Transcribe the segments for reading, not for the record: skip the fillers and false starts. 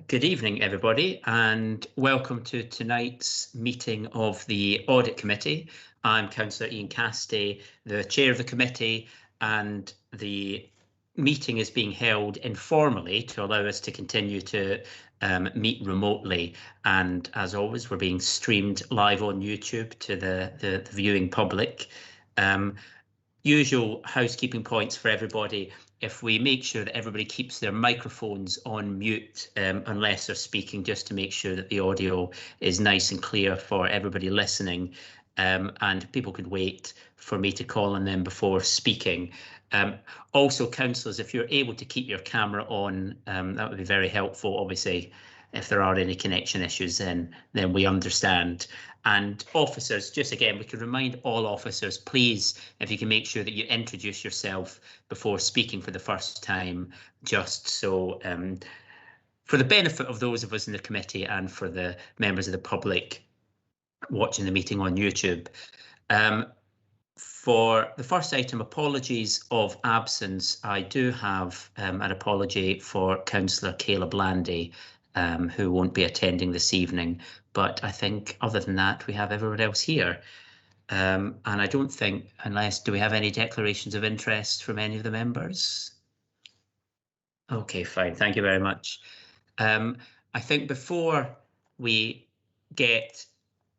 Good evening, everybody, and welcome to tonight's meeting of the Audit Committee. I'm Councillor Ian Castey, the chair of the committee, and the meeting is being held informally to allow us to continue to meet remotely. And as always, we're being streamed live on YouTube to the viewing public. Usual housekeeping points for everybody. If we make sure that everybody keeps their microphones on mute unless they're speaking, just to make sure that the audio is nice and clear for everybody listening, and people could wait for me to call on them before speaking. Also, councillors, if you're able to keep your camera on, that would be very helpful. Obviously, if there are any connection issues, then we understand. And officers, just again, we could remind all officers, please, if you can make sure that you introduce yourself before speaking for the first time, just so for the benefit of those of us in the committee and for the members of the public watching the meeting on YouTube. For the first item, apologies of absence, I do have an apology for Councillor Caleb Landy, who won't be attending this evening. But I think other than that, we have everyone else here. And I don't think, do we have any declarations of interest from any of the members? Okay, fine. Thank you very much. I think before we get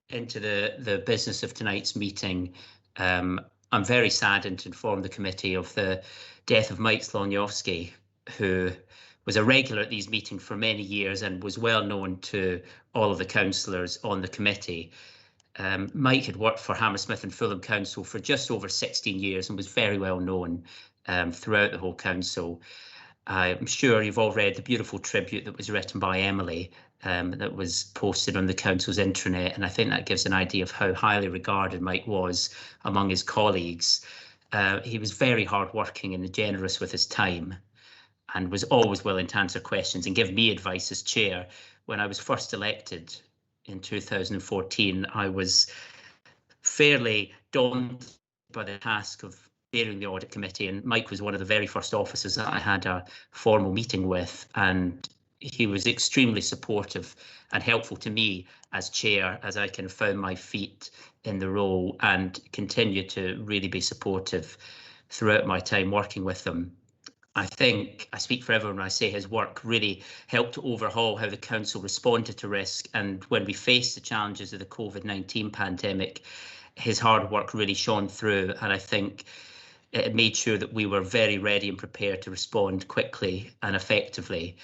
into the business of tonight's meeting, I'm very saddened to inform the committee of the death of Mike Sloniowski, who was a regular at these meetings for many years and was well known to all of the councillors on the committee. Mike had worked for Hammersmith and Fulham Council for just over 16 years and was very well known throughout the whole council. I'm sure you've all read the beautiful tribute that was written by Emily that was posted on the council's intranet, and I think that gives an idea of how highly regarded Mike was among his colleagues. He was very hardworking and generous with his time, and was always willing to answer questions and give me advice as chair. When I was first elected in 2014, I was fairly daunted by the task of chairing the audit committee, and Mike was one of the very first officers that I had a formal meeting with, and he was extremely supportive and helpful to me as chair as I kind of found my feet in the role, and continued to really be supportive throughout my time working with him. I think I speak for everyone when I say his work really helped to overhaul how the council responded to risk, and when we faced the challenges of the COVID-19 pandemic, his hard work really shone through, and I think it made sure that we were very ready and prepared to respond quickly and effectively.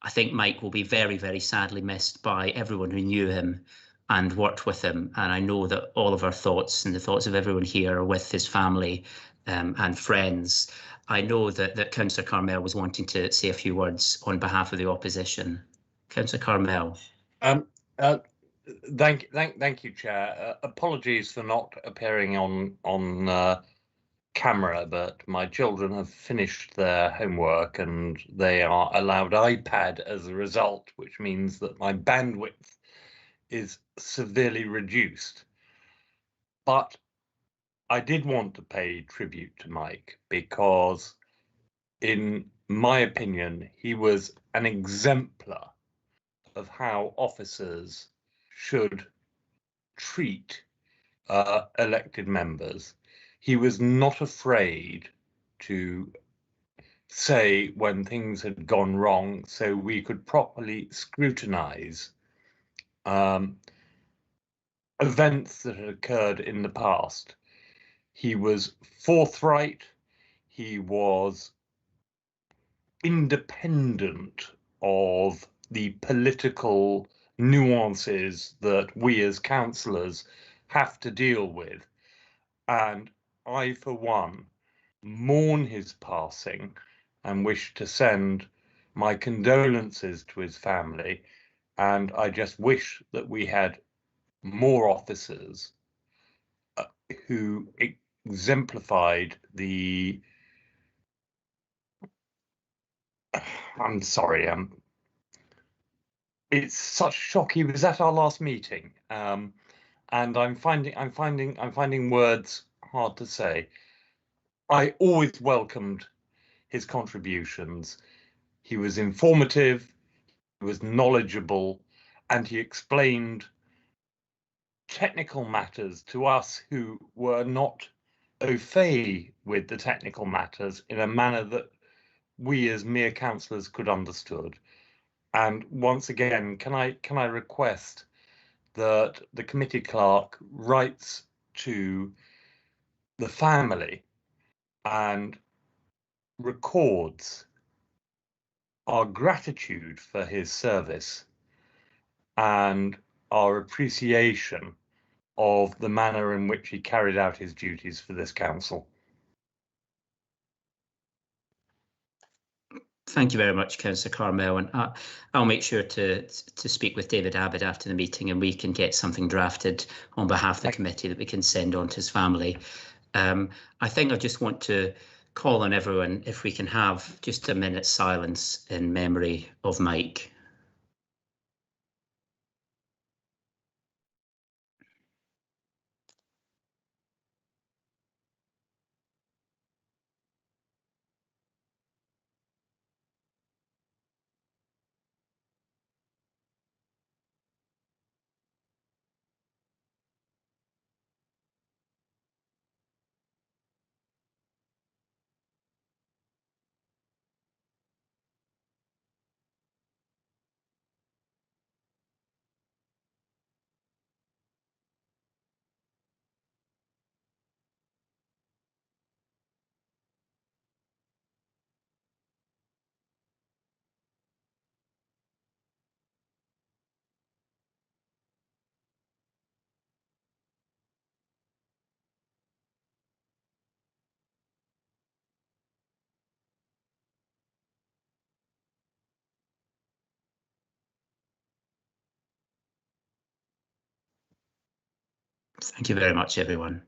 I think Mike will be very, very sadly missed by everyone who knew him and worked with him, and I know that all of our thoughts and the thoughts of everyone here are with his family and friends. I know that Councillor Carmel was wanting to say a few words on behalf of the opposition. Councillor Carmel. Thank you, Chair. Apologies for not appearing on camera, but my children have finished their homework and they are allowed iPad as a result, which means that my bandwidth is severely reduced. But I did want to pay tribute to Mike because, in my opinion, he was an exemplar of how officers should treat elected members. He was not afraid to say when things had gone wrong so we could properly scrutinise events that had occurred in the past. He was forthright, he was independent of the political nuances that we as councillors have to deal with, and I, for one, mourn his passing and wish to send my condolences to his family, and I just wish that we had more officers who exemplified the I'm sorry, it's such shock. He was at our last meeting, and I'm finding words hard to say. I always welcomed his contributions. He was informative, was knowledgeable, and he explained technical matters to us who were not au fait with the technical matters in a manner that we as mere councillors could understood. And once again, can I request that the committee clerk writes to the family and records our gratitude for his service and our appreciation of the manner in which he carried out his duties for this council. Thank you very much, Councillor Carmel, and I'll make sure to speak with David Abbott after the meeting, and we can get something drafted on behalf of the committee that we can send on to his family. I think I just want to call on everyone if we can have just a minute's silence in memory of Mike. Thank you very much, everyone.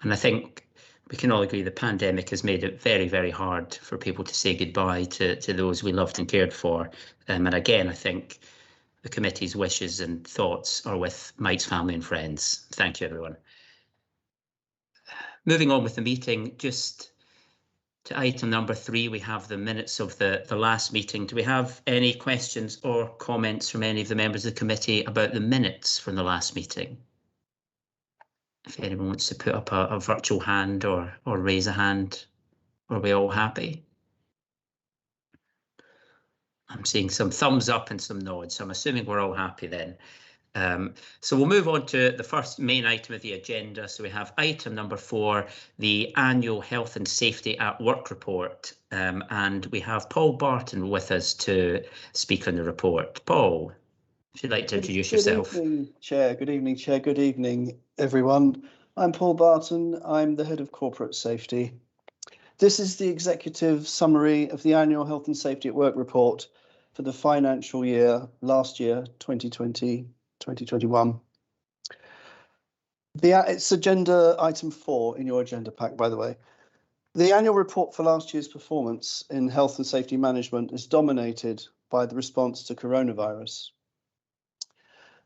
And I think we can all agree the pandemic has made it very, very hard for people to say goodbye to those we loved and cared for. And again, I think the committee's wishes and thoughts are with Mike's family and friends. Thank you, everyone. Moving on with the meeting, just to item number 3, we have the minutes of the last meeting. Do we have any questions or comments from any of the members of the committee about the minutes from the last meeting? If anyone wants to put up a virtual hand or raise a hand, are we all happy? I'm seeing some thumbs up and some nods, so I'm assuming we're all happy then. So we'll move on to the first main item of the agenda. So we have item number 4, the annual health and safety at work report. And we have Paul Barton with us to speak on the report. Paul, if you'd like to introduce yourself. Good evening, Chair. Good evening, Chair. Good evening, everyone. I'm Paul Barton. I'm the Head of Corporate Safety. This is the executive summary of the annual health and safety at work report for the financial year, last year, 2020-2021. It's agenda item 4 in your agenda pack, by the way. The annual report for last year's performance in health and safety management is dominated by the response to coronavirus.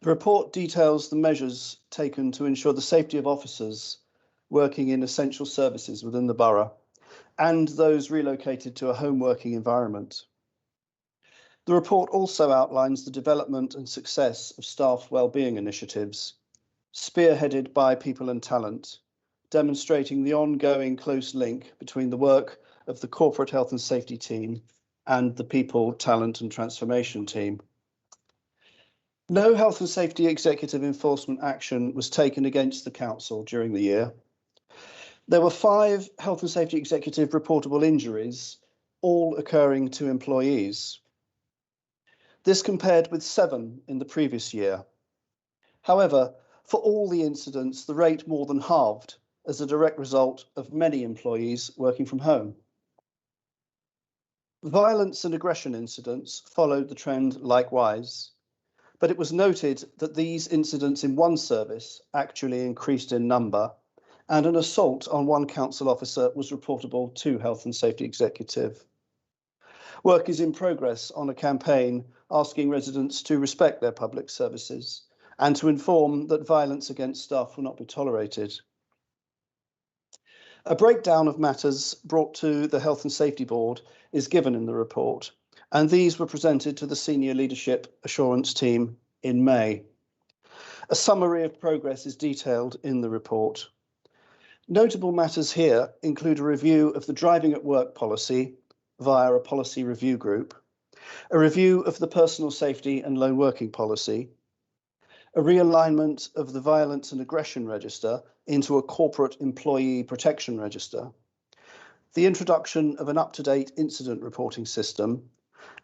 The report details the measures taken to ensure the safety of officers working in essential services within the borough and those relocated to a home working environment. The report also outlines the development and success of staff wellbeing initiatives, spearheaded by People and Talent, demonstrating the ongoing close link between the work of the corporate health and safety team and the People, Talent and Transformation team. No health and safety executive enforcement action was taken against the council during the year. There were 5 health and safety executive reportable injuries, all occurring to employees. This compared with 7 in the previous year. However, for all the incidents, the rate more than halved as a direct result of many employees working from home. Violence and aggression incidents followed the trend likewise, but it was noted that these incidents in one service actually increased in number, and an assault on one council officer was reportable to health and safety executive. Work is in progress on a campaign asking residents to respect their public services and to inform that violence against staff will not be tolerated. A breakdown of matters brought to the Health and Safety Board is given in the report, and these were presented to the Senior Leadership Assurance Team in May. A summary of progress is detailed in the report. Notable matters here include a review of the driving at work policy via a policy review group, a review of the personal safety and lone working policy, a realignment of the violence and aggression register into a corporate employee protection register, the introduction of an up-to-date incident reporting system,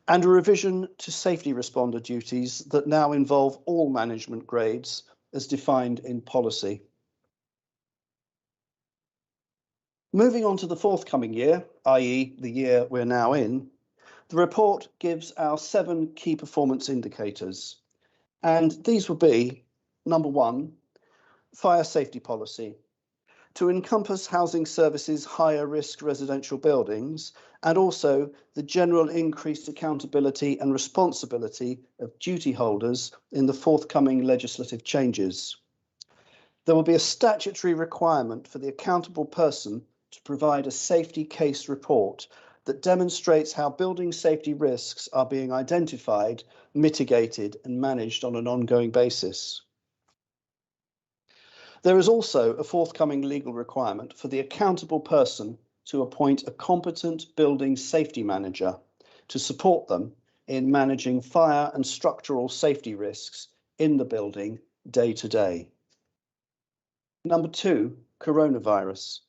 and a revision to safety responder duties that now involve all management grades as defined in policy. Moving on to the forthcoming year, i.e. the year we're now in, the report gives our 7 key performance indicators, and these will be, number 1, fire safety policy, to encompass housing services higher risk residential buildings, and also the general increased accountability and responsibility of duty holders in the forthcoming legislative changes. There will be a statutory requirement for the accountable person to provide a safety case report that demonstrates how building safety risks are being identified, mitigated, and managed on an ongoing basis. There is also a forthcoming legal requirement for the accountable person to appoint a competent building safety manager to support them in managing fire and structural safety risks in the building day to day. Number 2, coronavirus.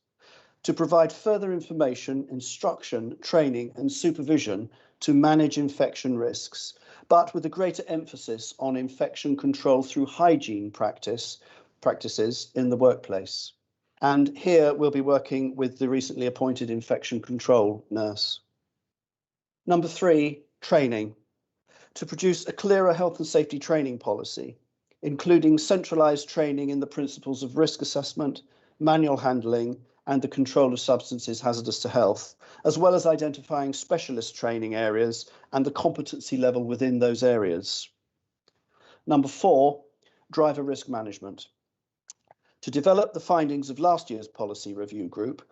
To provide further information, instruction, training and supervision to manage infection risks, but with a greater emphasis on infection control through hygiene practices in the workplace. And here we'll be working with the recently appointed infection control nurse. Number 3, training. To produce a clearer health and safety training policy, including centralised training in the principles of risk assessment, manual handling, and the control of substances hazardous to health, as well as identifying specialist training areas and the competency level within those areas. Number 4, driver risk management. To develop the findings of last year's policy review group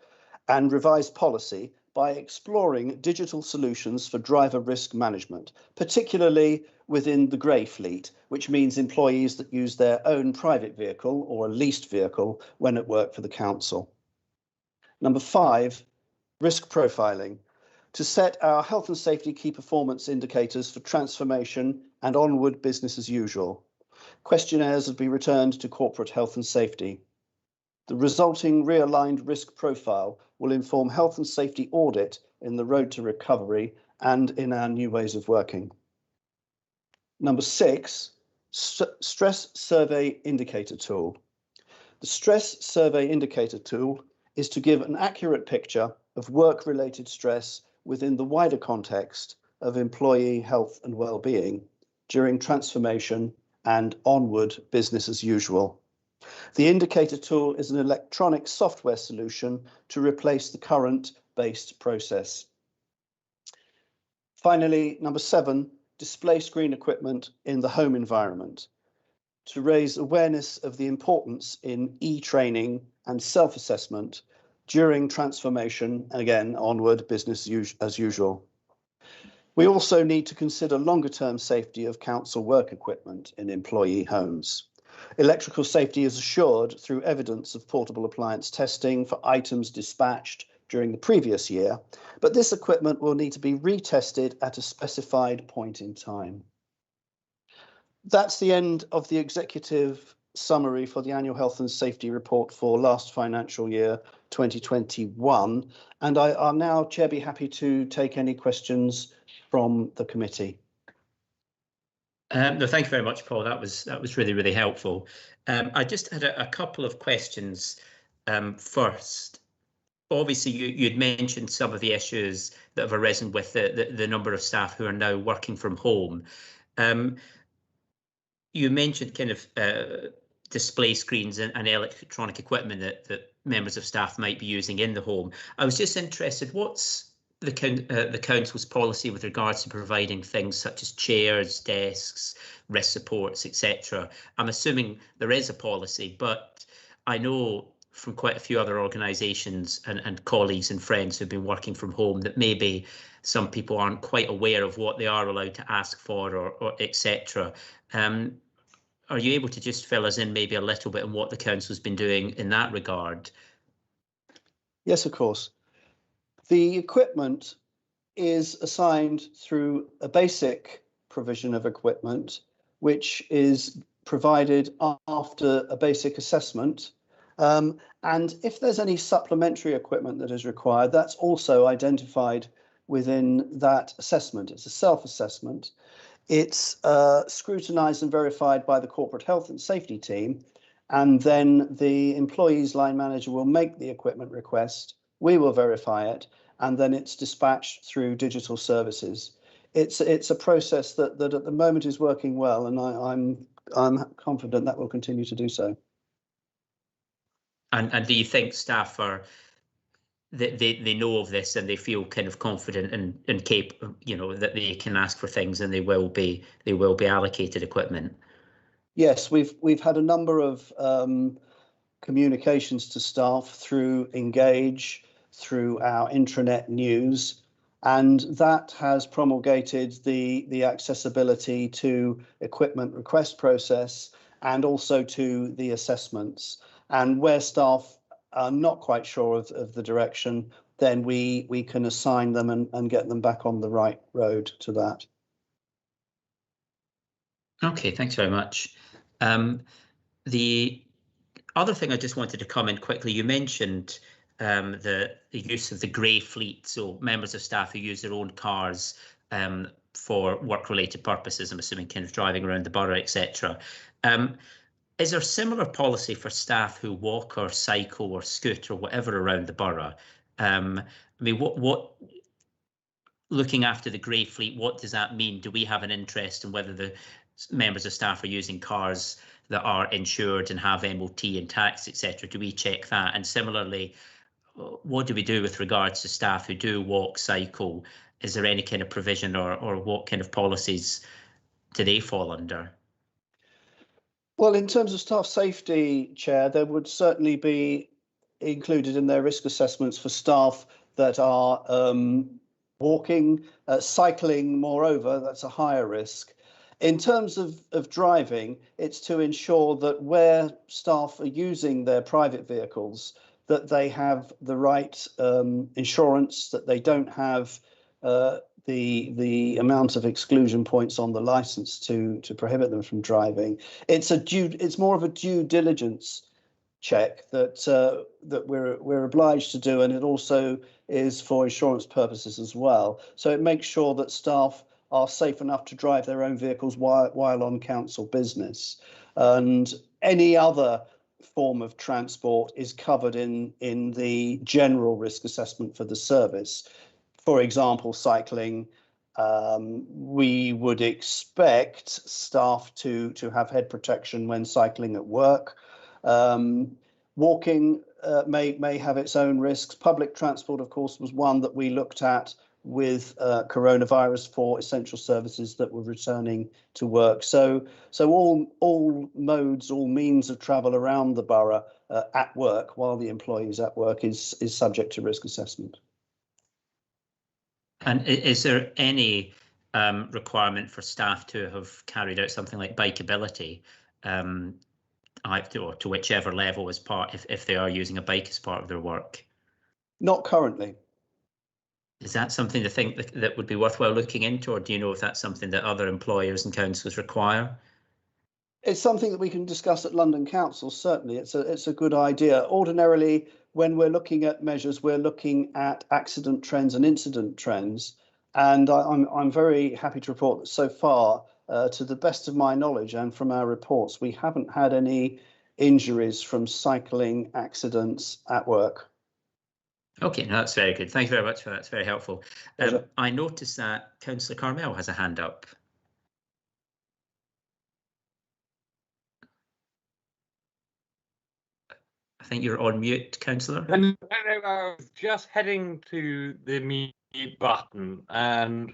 and revise policy by exploring digital solutions for driver risk management, particularly within the grey fleet, which means employees that use their own private vehicle or a leased vehicle when at work for the council. Number 5, risk profiling. To set our health and safety key performance indicators for transformation and onward business as usual. Questionnaires will be returned to corporate health and safety. The resulting realigned risk profile will inform health and safety audit in the road to recovery and in our new ways of working. Number 6, stress survey indicator tool. The stress survey indicator tool is to give an accurate picture of work-related stress within the wider context of employee health and well-being during transformation and onward business as usual. The indicator tool is an electronic software solution to replace the current based process. Finally, number 7, display screen equipment in the home environment, to raise awareness of the importance in e-training and self-assessment during transformation, and again, onward business as usual. We also need to consider longer-term safety of council work equipment in employee homes. Electrical safety is assured through evidence of portable appliance testing for items dispatched during the previous year, but this equipment will need to be retested at a specified point in time. That's the end of the executive summary for the annual health and safety report for last financial year 2021, and I'll now, Chair, be happy to take any questions from the committee. No, thank you very much, Paul. That was really, really helpful. I just had a couple of questions. First, obviously, you'd mentioned some of the issues that have arisen with the number of staff who are now working from home. You mentioned kind of display screens and electronic equipment that members of staff might be using in the home. I was just interested, what's the council's policy with regards to providing things such as chairs, desks, wrist supports, etc. I'm assuming there is a policy, but I know from quite a few other organisations and colleagues and friends who've been working from home that maybe some people aren't quite aware of what they are allowed to ask for or etc. Are you able to just fill us in maybe a little bit on what the council's been doing in that regard? Yes, of course. The equipment is assigned through a basic provision of equipment, which is provided after a basic assessment. And if there's any supplementary equipment that is required, that's also identified within that assessment. It's a self-assessment. It's scrutinised and verified by the corporate health and safety team, and then the employee's line manager will make the equipment request. We will verify it, and then it's dispatched through digital services. It's a process that at the moment is working well, and I'm confident that will continue to do so. And do you think staff are they know of this and they feel kind of confident and capable, you know, that they can ask for things and they will be allocated equipment? Yes, we've had a number of communications to staff through Engage, through our intranet news, and that has promulgated the accessibility to equipment request process and also to the assessments. And where staff are not quite sure of the direction, then we can assign them and get them back on the right road to that. Okay, thanks very much. The other thing I just wanted to comment quickly, you mentioned the use of the grey fleet, so members of staff who use their own cars for work-related purposes, I'm assuming kind of driving around the borough, etc. Is there similar policy for staff who walk or cycle or scoot or whatever around the borough? I mean, what looking after the grey fleet, what does that mean? Do we have an interest in whether the members of staff are using cars that are insured and have MOT and tax, etc.? Do we check that? And similarly, what do we do with regards to staff who do walk, cycle? Is there any kind of provision or what kind of policies do they fall under? Well, in terms of staff safety, Chair, there would certainly be included in their risk assessments for staff that are walking, cycling, moreover, that's a higher risk. In terms of driving, it's to ensure that where staff are using their private vehicles, that they have the right insurance, that they don't have the amount of exclusion points on the license to prohibit them from driving. It's more of a due diligence check that we're obliged to do, and it also is for insurance purposes as well. So it makes sure that staff are safe enough to drive their own vehicles while on council business, and any other form of transport is covered in the general risk assessment for the service. For example, cycling, we would expect staff to have head protection when cycling at work. Walking may have its own risks. Public transport, of course, was one that we looked at with coronavirus for essential services that were returning to work. So all modes, all means of travel around the borough at work while the employee is at work is subject to risk assessment. And is there any requirement for staff to have carried out something like bikeability, to whichever level as part, if they are using a bike as part of their work? Not currently. Is that something to think that would be worthwhile looking into, or do you know if that's something that other employers and councils require? It's something that we can discuss at London Council. Certainly, it's a good idea. Ordinarily, when we're looking at measures, we're looking at accident trends and incident trends. And I'm very happy to report that so far, to the best of my knowledge and from our reports, we haven't had any injuries from cycling accidents at work. Okay, no, that's very good. Thank you very much for that. It's very helpful. I noticed that Councillor Carmel has a hand up. I think you're on mute, Councillor. No, I was just heading to the mute button, and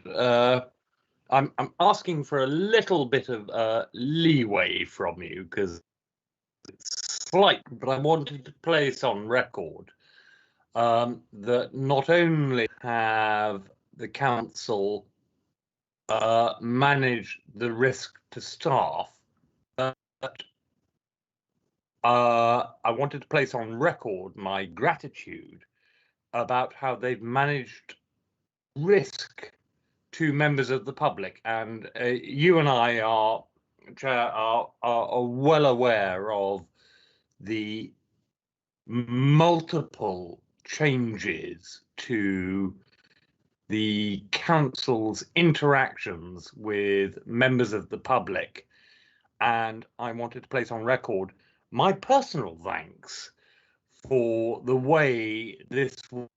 I'm asking for a little bit of leeway from you, because it's slight, but I wanted to place on record that not only have the council managed the risk to staff, but I wanted to place on record my gratitude about how they've managed risk to members of the public. And you and I are, Chair, are well aware of the multiple changes to the council's interactions with members of the public. And I wanted to place on record my personal thanks for the way this was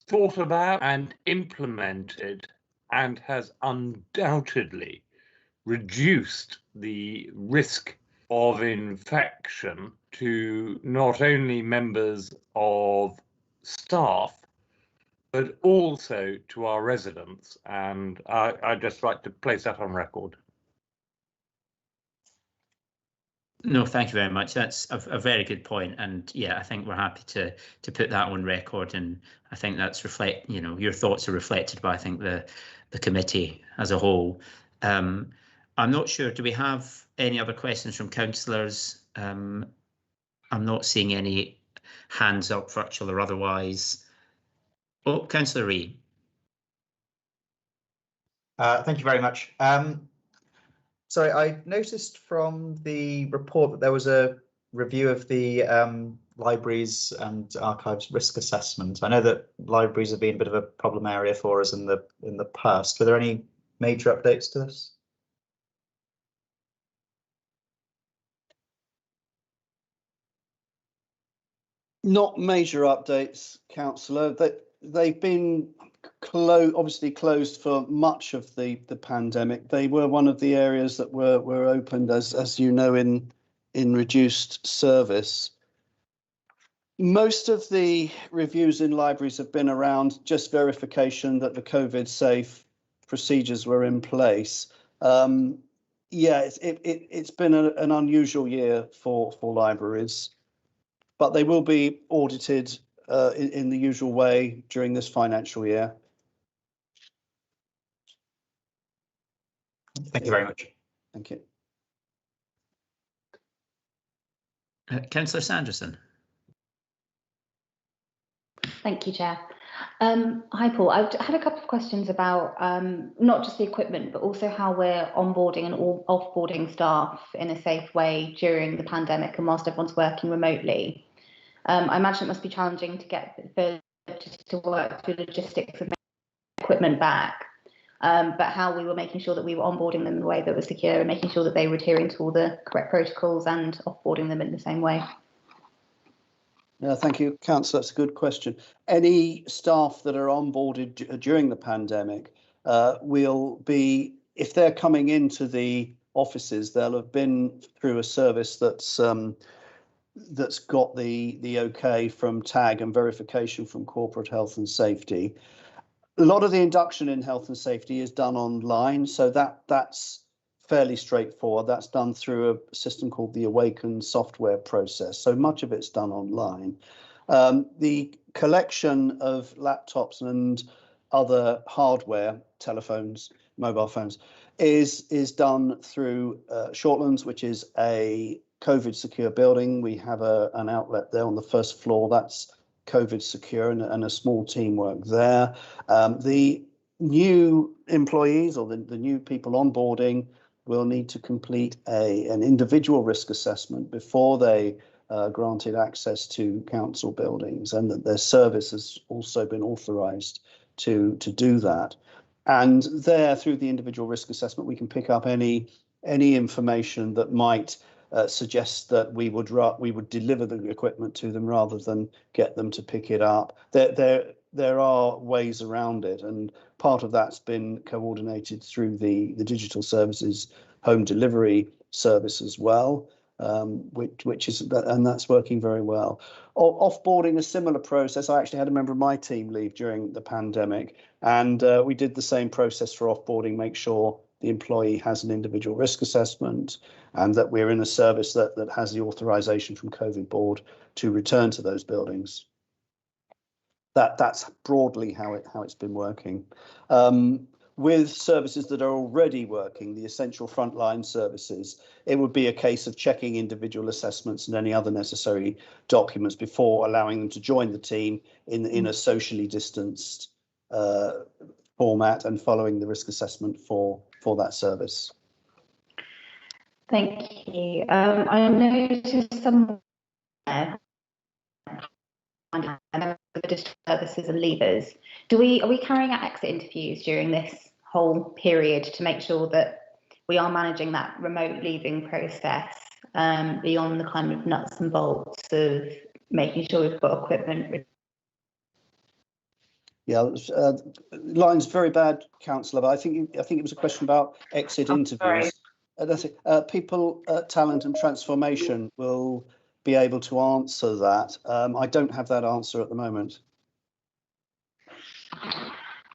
thought about and implemented, and has undoubtedly reduced the risk of infection to not only members of staff, but also to our residents. And I'd just like to place that on record. No, thank you very much. That's a very good point, and yeah, I think we're happy to put that on record, and I think that's your thoughts are reflected by, I think, the committee as a whole. I'm not sure. Do we have any other questions from councillors? I'm not seeing any hands up, virtual or otherwise. Oh, Councillor Ree. Thank you very much. Sorry, I noticed from the report that there was a review of the libraries and archives risk assessment. I know that libraries have been a bit of a problem area for us in the past. Were there any major updates to this? Not major updates, Councillor. They've been obviously closed for much of the pandemic. They were one of the areas that were opened, as you know, in reduced service. Most of the reviews in libraries have been around just verification that the COVID safe procedures were in place. Yeah, it's been an unusual year for libraries, but they will be audited in the usual way during this financial year. Thank you very much. Thank you. Councillor Sanderson. Thank you, Chair. Hi, Paul. I had a couple of questions about not just the equipment, but also how we're onboarding and offboarding staff in a safe way during the pandemic and whilst everyone's working remotely. I imagine it must be challenging to get to work through logistics of equipment back, but how we were making sure that we were onboarding them in a way that was secure and making sure that they were adhering to all the correct protocols and offboarding them in the same way. Yeah, thank you, Councillor. That's a good question. Any staff that are onboarded during the pandemic will be, if they're coming into the offices, they'll have been through a service that's got the OK from TAG and verification from Corporate Health and Safety. A lot of the induction in health and safety is done online, so that's fairly straightforward. That's done through a system called the Awaken software process. So much of it's done online. The collection of laptops and other hardware, telephones, mobile phones, is done through Shortlands, which is a COVID secure building. We have an outlet there on the first floor. That's COVID secure, and a small team work there. The new employees or the new people onboarding will need to complete an individual risk assessment before they granted access to council buildings, and that their service has also been authorised to do that. And there, through the individual risk assessment, we can pick up any information that might suggest that we would deliver the equipment to them rather than get them to pick it up. There are ways around it, and part of that's been coordinated through the digital services home delivery service as well, which is, and that's working very well. Offboarding, a similar process. I actually had a member of my team leave during the pandemic, and we did the same process for offboarding, make sure the employee has an individual risk assessment, and that we're in a service that has the authorization from COVID board to return to those buildings. That's broadly how it's been working. With services that are already working, the essential frontline services, it would be a case of checking individual assessments and any other necessary documents before allowing them to join the team in a socially distanced format and following the risk assessment for that service. Thank you. I noticed some district services and leavers. Are we carrying out exit interviews during this whole period to make sure that we are managing that remote leaving process beyond the kind of nuts and bolts of making sure we've got equipment? Yeah, line's very bad, Councillor, but I think it was a question about exit interviews. That's it. People at Talent and Transformation will be able to answer that. I don't have that answer at the moment.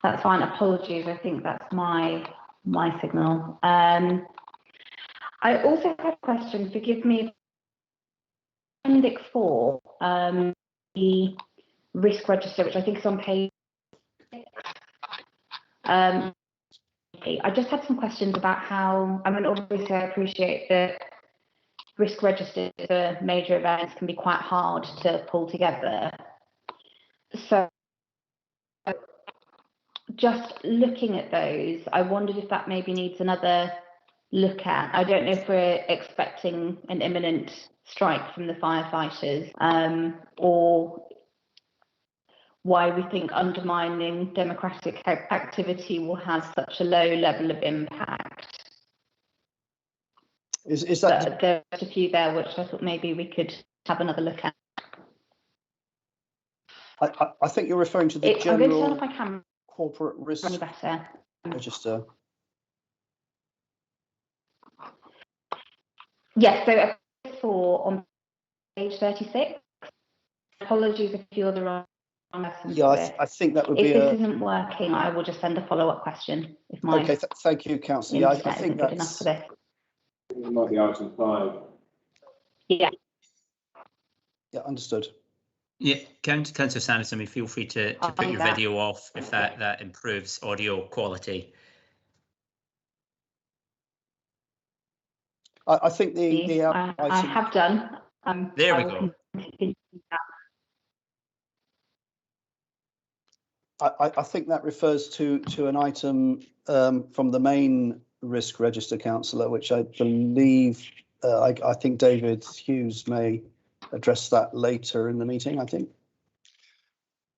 That's fine. Apologies. I think that's my signal. I also have a question. Forgive me. Appendix 4, the risk register, which I think is on page 6. I just had some questions about how. I mean, obviously, I appreciate that risk registers for major events can be quite hard to pull together. So, just looking at those, I wondered if that maybe needs another look at. I don't know if we're expecting an imminent strike from the firefighters, or why we think undermining democratic activity will have such a low level of impact. Is that there's a few there which I thought maybe we could have another look at. I think you're referring to the general I'm going to turn off my camera. Corporate risk Better. register. Yes, so 4 on page 36. Apologies if you're the wrong person. Yeah, I think that would be. If this isn't working, I will just send a follow-up question. If my okay, thank you, Councillor. Yeah, I think that's good enough for this. It might be item 5. Yeah. Yeah, understood. Yeah, Councillor Sanderson, feel free to put your video off if that improves audio quality. I think the I have done. There we go. I think that refers to an item from the main risk register, Councillor, which I believe I think David Hughes may address that later in the meeting. I think.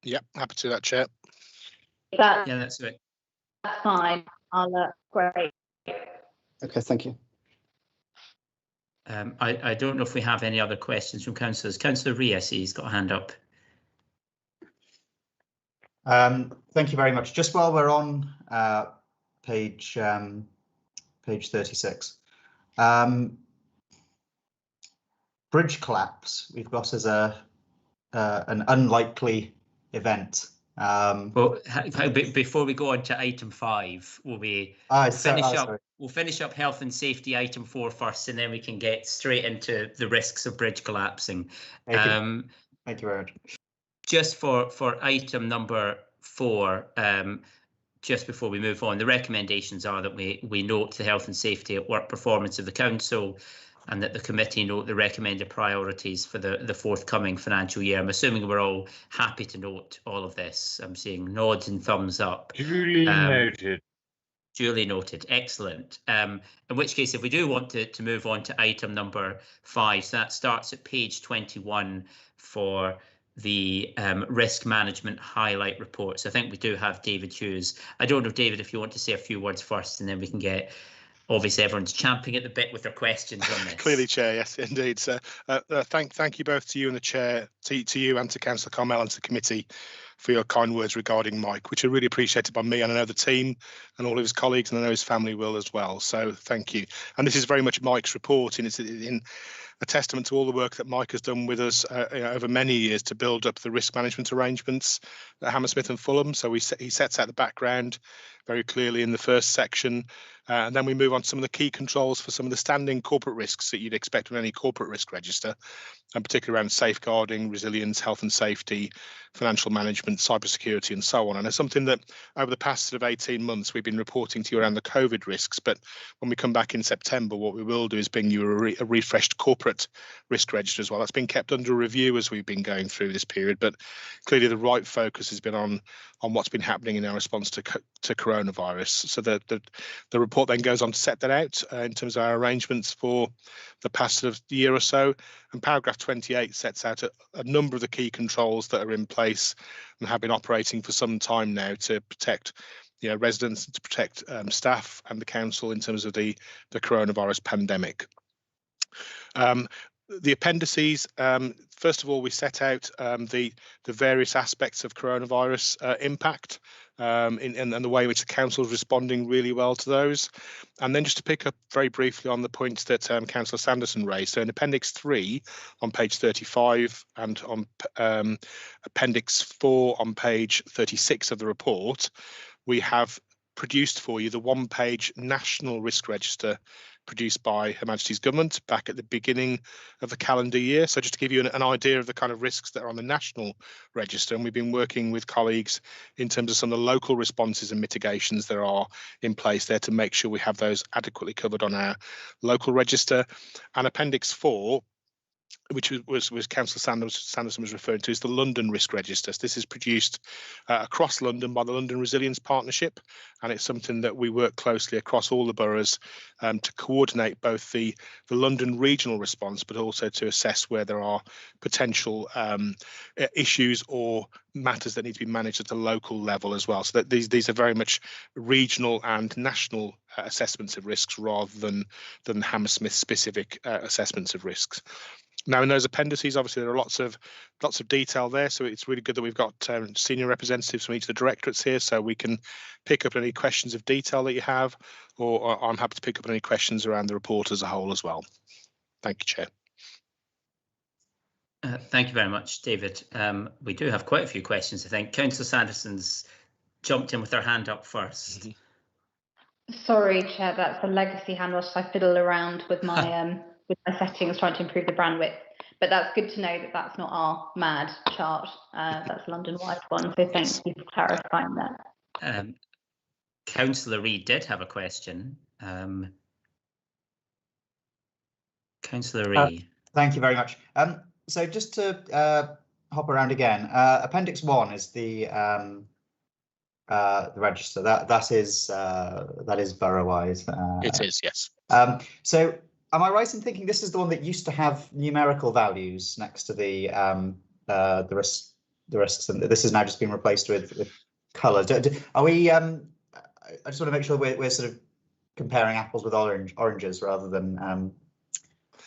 Yeah, happy to do that, Chair. Yeah, that's it. That's fine. I'll great. Okay, thank you. I don't know if we have any other questions from councillors. Councillor Rhea, he's got a hand up. Thank you very much. Just while we're on page 36, bridge collapse we've got as an unlikely event. Well, before we go on to item 5, we'll finish up health and safety item 4 first, and then we can get straight into the risks of bridge collapsing. Thank you very much. Just for item number 4, just before we move on, the recommendations are that we note the health and safety at work performance of the council, and that the committee note the recommended priorities for the forthcoming financial year. I'm assuming we're all happy to note all of this. I'm seeing nods and thumbs up. Duly noted. Duly noted. Excellent. In which case, if we do want to move on to item number 5, so that starts at page 21 for the risk management highlight reports. I think we do have David Hughes. I don't know, David, if you want to say a few words first, and then we can get. Obviously, everyone's champing at the bit with their questions on this. Clearly, Chair, yes, indeed. So, thank you both to you and the Chair, to you and to Councillor Carmel and to the committee for your kind words regarding Mike, which are really appreciated by me, and I know the team and all of his colleagues, and I know his family will as well. So, thank you. And this is very much Mike's report, and it's in a testament to all the work that Mike has done with us over many years to build up the risk management arrangements at Hammersmith and Fulham. So he sets out the background very clearly in the first section, And then we move on to some of the key controls for some of the standing corporate risks that you'd expect on any corporate risk register, and particularly around safeguarding, resilience, health and safety, financial management, cybersecurity, and so on. And it's something that over the past sort of 18 months we've been reporting to you around the COVID risks. But when we come back in September, what we will do is bring you a refreshed corporate risk register as well. That's been kept under review as we've been going through this period, but clearly the right focus has been on what's been happening in our response to coronavirus. So the report then goes on to set that out in terms of our arrangements for the past sort of year or so. And paragraph 28 sets out a number of the key controls that are in place and have been operating for some time now to protect residents, to protect staff and the council in terms of the coronavirus pandemic. The appendices, first of all, we set out the various aspects of coronavirus impact and the way in which the council is responding really well to those. And then just to pick up very briefly on the points that Councillor Sanderson raised. So in Appendix 3 on page 35 and on Appendix 4 on page 36 of the report, we have produced for you the one-page national risk register produced by Her Majesty's Government back at the beginning of the calendar year. So just to give you an idea of the kind of risks that are on the national register, and we've been working with colleagues in terms of some of the local responses and mitigations that are in place there to make sure we have those adequately covered on our local register. And Appendix 4, which was Councillor Sanderson was referring to, is the London Risk Register. So this is produced across London by the London Resilience Partnership, and it's something that we work closely across all the boroughs to coordinate both the London regional response, but also to assess where there are potential issues or matters that need to be managed at a local level as well. So that these are very much regional and national assessments of risks rather than Hammersmith specific assessments of risks. Now, in those appendices, obviously, there are lots of detail there, so it's really good that we've got senior representatives from each of the directorates here, so we can pick up any questions of detail that you have, or I'm happy to pick up any questions around the report as a whole as well. Thank you, Chair. Thank you very much, David. We do have quite a few questions, I think. Councillor Sanderson's jumped in with her hand up first. Sorry, Chair, that's a legacy hand whilst I fiddle around with my settings trying to improve the bandwidth. But that's good to know that that's not our mad chart. That's a London-wide one. So thank you for clarifying that. Councillor Reid did have a question. Councillor Reid. Thank you very much. So just to hop around again, Appendix 1 is the register. That is borough-wise. It is, yes. So am I right in thinking this is the one that used to have numerical values next to the risks, and this has now just been replaced with colour? Are we? I just want to make sure we're sort of comparing apples with oranges rather than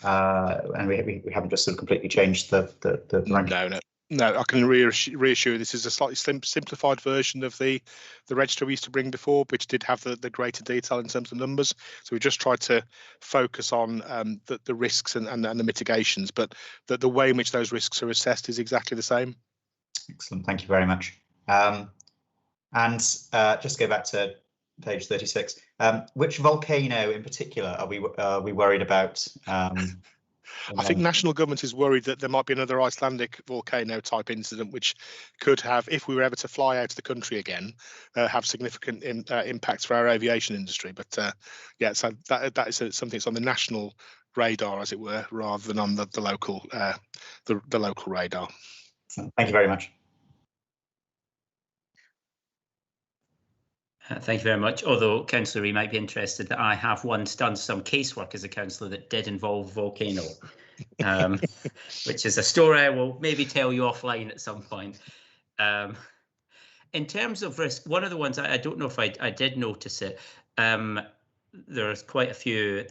and we haven't just sort of completely changed the No, I can reassure you this is a slightly simplified version of the register we used to bring before, which did have the greater detail in terms of numbers. So we just tried to focus on the risks and the mitigations, but the way in which those risks are assessed is exactly the same. Excellent, thank you very much. And just go back to page 36. Which volcano in particular are we worried about? I think national government is worried that there might be another Icelandic volcano type incident, which could have, if we were ever to fly out of the country again, have significant impacts for our aviation industry. But yeah, so that is something that's on the national radar, as it were, rather than on the local radar. Thank you very much. Thank you very much. Although, Councillor, you might be interested that I have once done some casework as a councillor that did involve volcano, which is a story I will maybe tell you offline at some point. In terms of risk, one of the ones I don't know if I did notice it. There's quite a few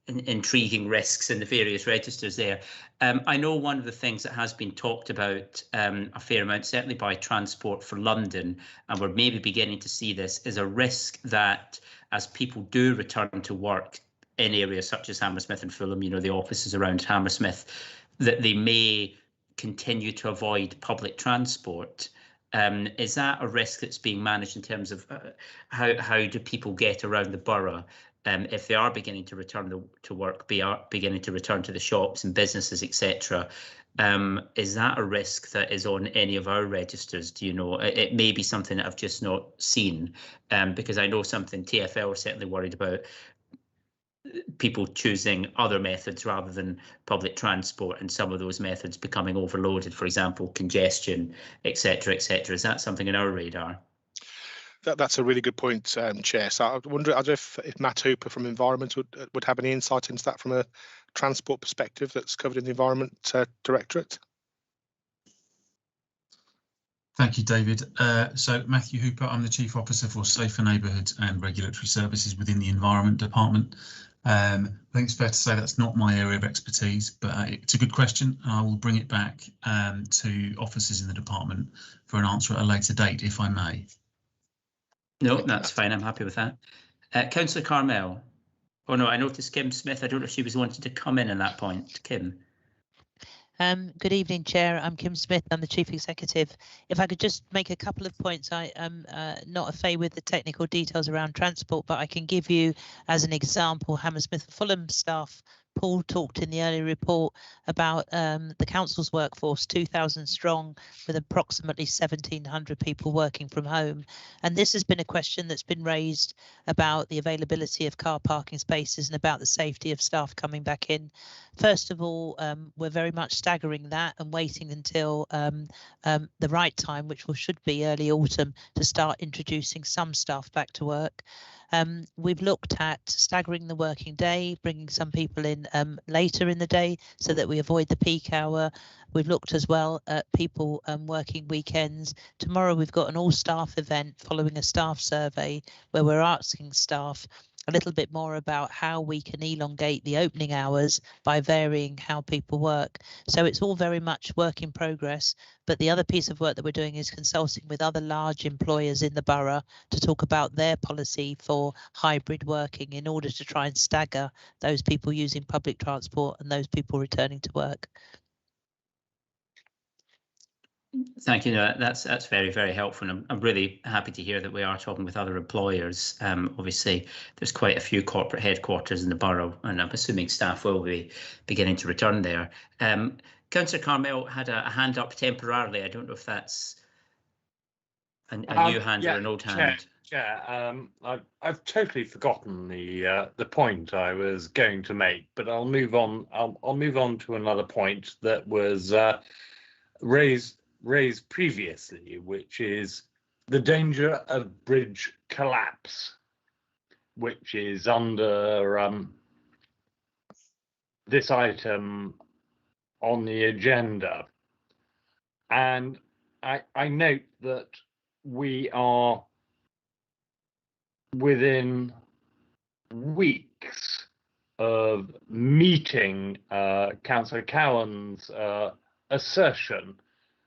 intriguing risks in the various registers there. I know one of the things that has been talked about a fair amount, certainly by Transport for London, and we're maybe beginning to see this, is a risk that as people do return to work in areas such as Hammersmith and Fulham, you know, the offices around Hammersmith, that they may continue to avoid public transport. Is that a risk that's being managed in terms of how do people get around the borough? if they are beginning to return to work, beginning to return to the shops and businesses, etc., is that a risk that is on any of our registers? Do you know? It may be something that I've just not seen, because I know something TfL are certainly worried about, people choosing other methods rather than public transport, and some of those methods becoming overloaded, for example, congestion, etc., etc. Is that something on our radar? That's a really good point, Chair. So I wonder if Matt Hooper from Environment would have any insight into that from a transport perspective that's covered in the Environment Directorate. Thank you, David. So Matthew Hooper, I'm the Chief Officer for Safer Neighbourhoods and Regulatory Services within the Environment Department. I think it's fair to say that's not my area of expertise, but it's a good question, and I will bring it back to officers in the department for an answer at a later date, if I may. No, that's fine. I'm happy with that. Councillor Carmel. Oh no, I noticed Kim Smith. I don't know if she was wanting to come in on that point. Kim. Good evening, Chair. I'm Kim Smith. I'm the Chief Executive. If I could just make a couple of points. I am not a fay with the technical details around transport, but I can give you, as an example, Hammersmith and Fulham staff. Paul talked in the earlier report about the council's workforce, 2,000 strong, with approximately 1,700 people working from home. And this has been a question that's been raised about the availability of car parking spaces and about the safety of staff coming back in. First of all, we're very much staggering that and waiting until the right time, which should be early autumn, to start introducing some staff back to work. We've looked at staggering the working day, bringing some people in later in the day so that we avoid the peak hour. We've looked as well at people working weekends. Tomorrow we've got an all-staff event following a staff survey where we're asking staff a little bit more about how we can elongate the opening hours by varying how people work. So it's all very much work in progress. But the other piece of work that we're doing is consulting with other large employers in the borough to talk about their policy for hybrid working in order to try and stagger those people using public transport and those people returning to work. Thank you. No, that's very, very helpful. And I'm really happy to hear that we are talking with other employers. Obviously, there's quite a few corporate headquarters in the borough, and I'm assuming staff will be beginning to return there. Councillor Carmel had a hand up temporarily. I don't know if that's a new hand or an old hand. Yeah, I've totally forgotten the point I was going to make, but I'll move on. I'll move on to another point that was raised previously, which is the danger of bridge collapse, which is under this item on the agenda. And I note that we are within weeks of meeting Councillor Cowan's assertion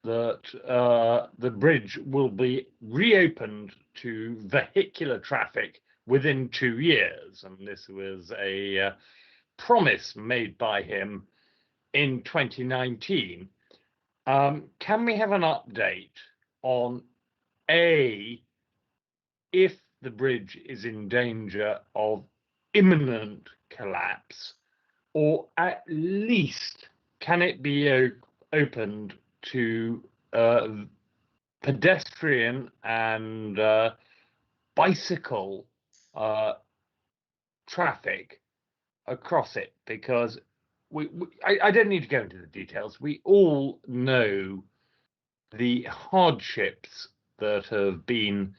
that the bridge will be reopened to vehicular traffic within 2 years. And this was a promise made by him in 2019. Can we have an update on A, if the bridge is in danger of imminent collapse, or at least can it be opened to pedestrian and bicycle traffic across it? Because I don't need to go into the details. We all know the hardships that have been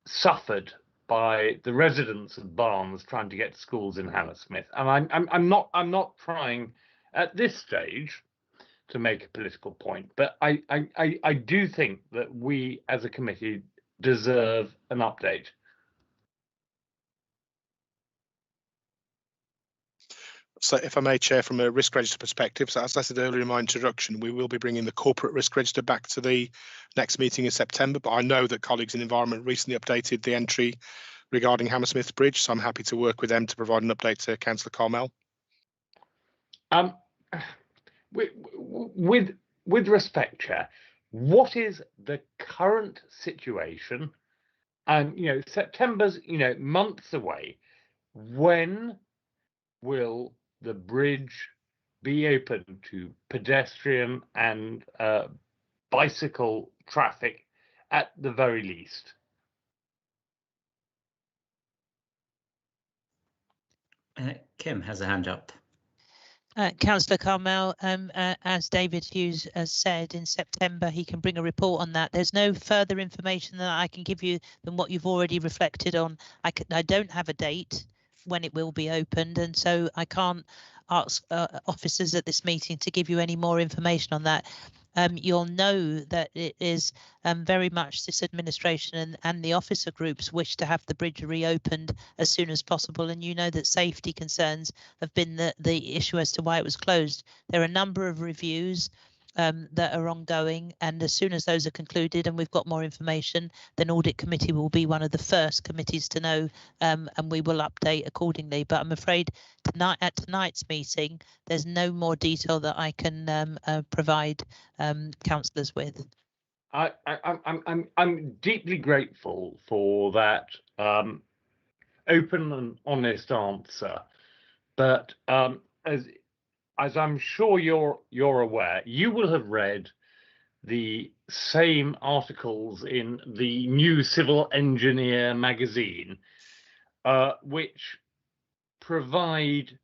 suffered by the residents of Barnes trying to get to schools in Hammersmith, and I'm not trying at this stage to make a political point, but I do think that we as a committee deserve an update. So if I may, Chair, from a risk register perspective, so as I said earlier in my introduction, we will be bringing the corporate risk register back to the next meeting in September, but I know that colleagues in Environment recently updated the entry regarding Hammersmith Bridge, so I'm happy to work with them to provide an update to Councillor Carmel. With respect, Chair, what is the current situation And, you know, September's, you know, months away. When will the bridge be open to pedestrian and bicycle traffic at the very least? Kim has a hand up. Councillor Carmel, as David Hughes has said, in September he can bring a report on that. There's no further information that I can give you than what you've already reflected on. I don't have a date when it will be opened, and so I can't ask officers at this meeting to give you any more information on that. You'll know that it is very much this administration and the officer groups wish to have the bridge reopened as soon as possible, and you know that safety concerns have been the issue as to why it was closed. There are a number of reviews that are ongoing, and as soon as those are concluded and we've got more information, then Audit Committee will be one of the first committees to know, and we will update accordingly. But I'm afraid at tonight's meeting, there's no more detail that I can provide councillors with. I'm deeply grateful for that open and honest answer, but as I'm sure you're aware, you will have read the same articles in the New Civil Engineer magazine, which provide,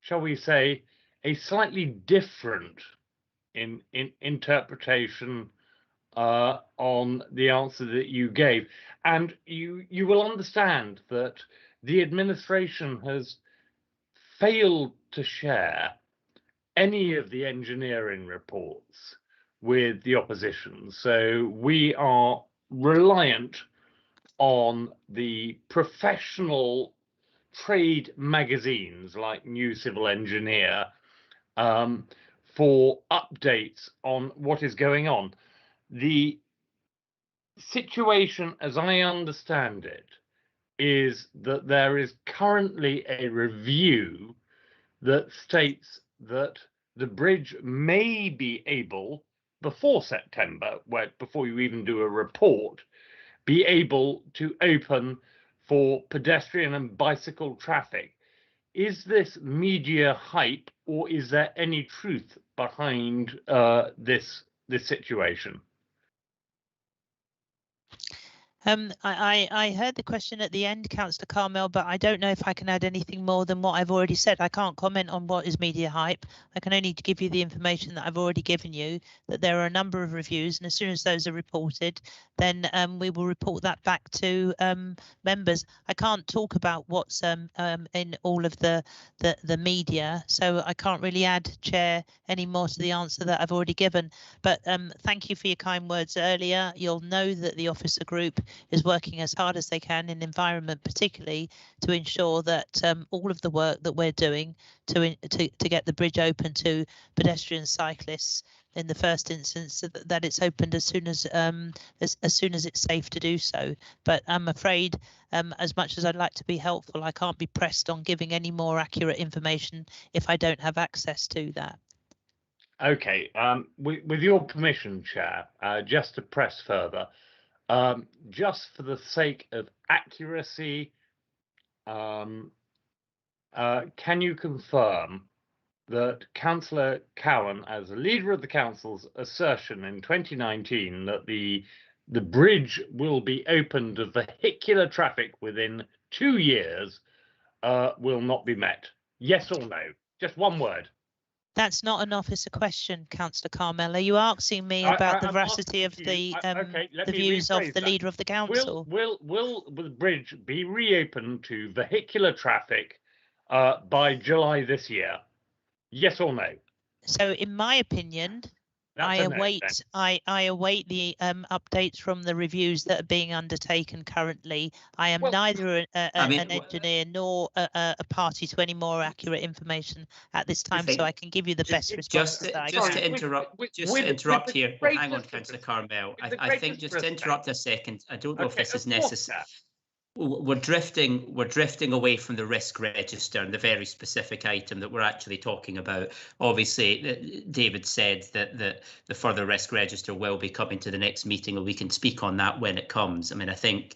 shall we say, a slightly different interpretation on the answer that you gave. And you will understand that the administration has failed to share any of the engineering reports with the opposition. So we are reliant on the professional trade magazines like New Civil Engineer for updates on what is going on. The situation, as I understand it, is that there is currently a review that states that the bridge may be able, before September, before you even do a report, be able to open for pedestrian and bicycle traffic. Is this media hype, or is there any truth behind this situation? I heard the question at the end, Councillor Carmel, but I don't know if I can add anything more than what I've already said. I can't comment on what is media hype. I can only give you the information that I've already given you, that there are a number of reviews, and as soon as those are reported, then we will report that back to members. I can't talk about what's in all of the media, so I can't really add, Chair, any more to the answer that I've already given. But thank you for your kind words earlier. You'll know that the officer group is working as hard as they can in environment, particularly to ensure that all of the work that we're doing to get the bridge open to pedestrian cyclists in the first instance, that it's opened as soon as it's safe to do so. But I'm afraid, as much as I'd like to be helpful, I can't be pressed on giving any more accurate information if I don't have access to that. Okay, with your permission, Chair, just to press further, just for the sake of accuracy, can you confirm that Councillor Cowan, as a leader of the council's assertion in 2019 that the bridge will be open to vehicular traffic within 2 years, will not be met? Yes or no? Just one word. That's not an officer question, Councillor Carmel. Are you asking me about the veracity of the views of the leader of the council? Will the bridge be reopened to vehicular traffic by July this year? Yes or no? So, in my opinion, I await the updates from the reviews that are being undertaken currently. I am neither an engineer nor a party to any more accurate information at this time, so I can give you the best response. Just to interrupt here. Hang on, Councillor Carmel. I think just to interrupt a second. I don't know if this is necessary. we're drifting away from the risk register and the very specific item that we're actually talking about. Obviously, David said that the further risk register will be coming to the next meeting, and we can speak on that when it comes. I mean, I think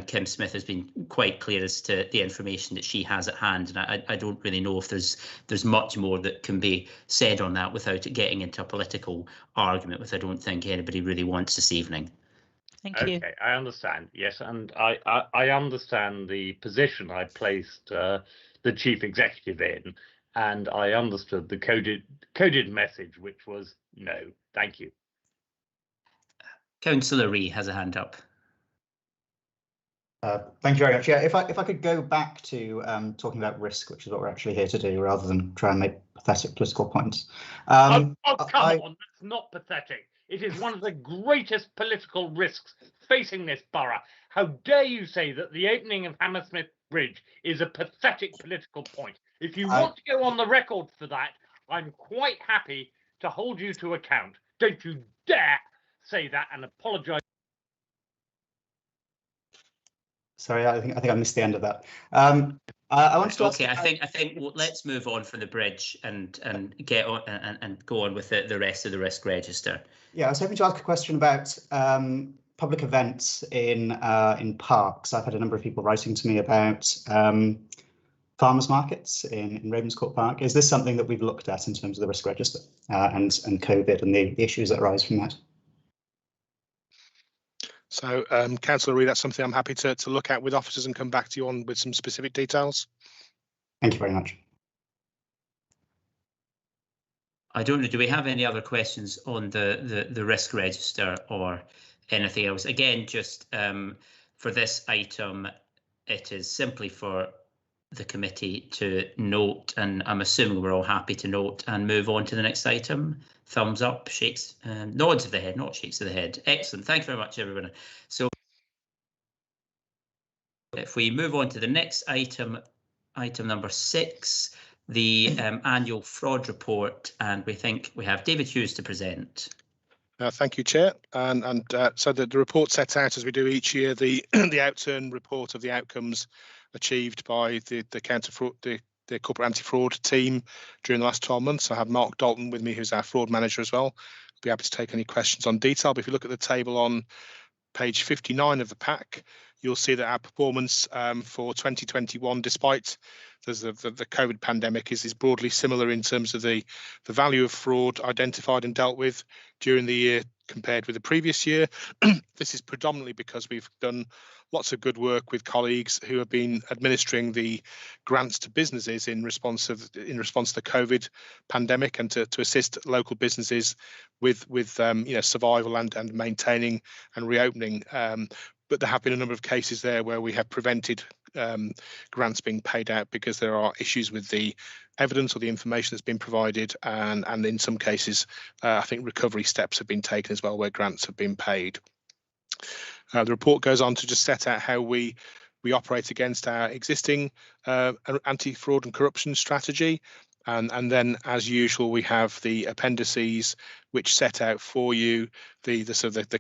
Kim Smith has been quite clear as to the information that she has at hand, and I don't really know if there's much more that can be said on that without it getting into a political argument, which I don't think anybody really wants this evening. Thank you. Okay, I understand. Yes, and I understand the position I placed the chief executive in, and I understood the coded message, which was no, thank you. Councillor Ree has a hand up. Thank you very much. Yeah, if I could go back to talking about risk, which is what we're actually here to do, rather than try and make pathetic political points. Oh, come on, that's not pathetic. It is one of the greatest political risks facing this borough. How dare you say that the opening of Hammersmith Bridge is a pathetic political point? If you want to go on the record for that, I'm quite happy to hold you to account. Don't you dare say that and apologise. Sorry, I think I missed the end of that. I want to ask. Okay, I think well, let's move on from the bridge and get on and go on with the rest of the risk register. Yeah, I was hoping to ask a question about public events in parks. I've had a number of people writing to me about farmers markets in Ravenscourt Park. Is this something that we've looked at in terms of the risk register and COVID and the issues that arise from that? So, Councillor Reid, that's something I'm happy to look at with officers and come back to you on with some specific details. Thank you very much. I don't know, do we have any other questions on the risk register or anything else? Again, just for this item, it is simply for the committee to note, and I'm assuming we're all happy to note and move on to the next item. Thumbs up, shakes, nods of the head, not shakes of the head. Excellent, thank you very much, everyone. So if we move on to the next item, item number 6, the annual fraud report, and we think we have David Hughes to present. Thank you, Chair. And so the report sets out, as we do each year, the outturn report of the outcomes achieved by the corporate anti-fraud team during the last 12 months. I have Mark Dalton with me, who's our fraud manager as well. I'll be happy to take any questions on detail. But if you look at the table on page 59 of the pack, you'll see that our performance for 2021, despite the COVID pandemic, is broadly similar in terms of the value of fraud identified and dealt with during the year compared with the previous year. This is predominantly because we've done lots of good work with colleagues who have been administering the grants to businesses in response to the COVID pandemic, and to assist local businesses with survival and maintaining and reopening. But there have been a number of cases there where we have prevented grants being paid out because there are issues with the evidence or the information that's been provided, and in some cases I think recovery steps have been taken as well where grants have been paid. The report goes on to just set out how we operate against our existing anti-fraud and corruption strategy. And then, as usual, we have the appendices which set out for you the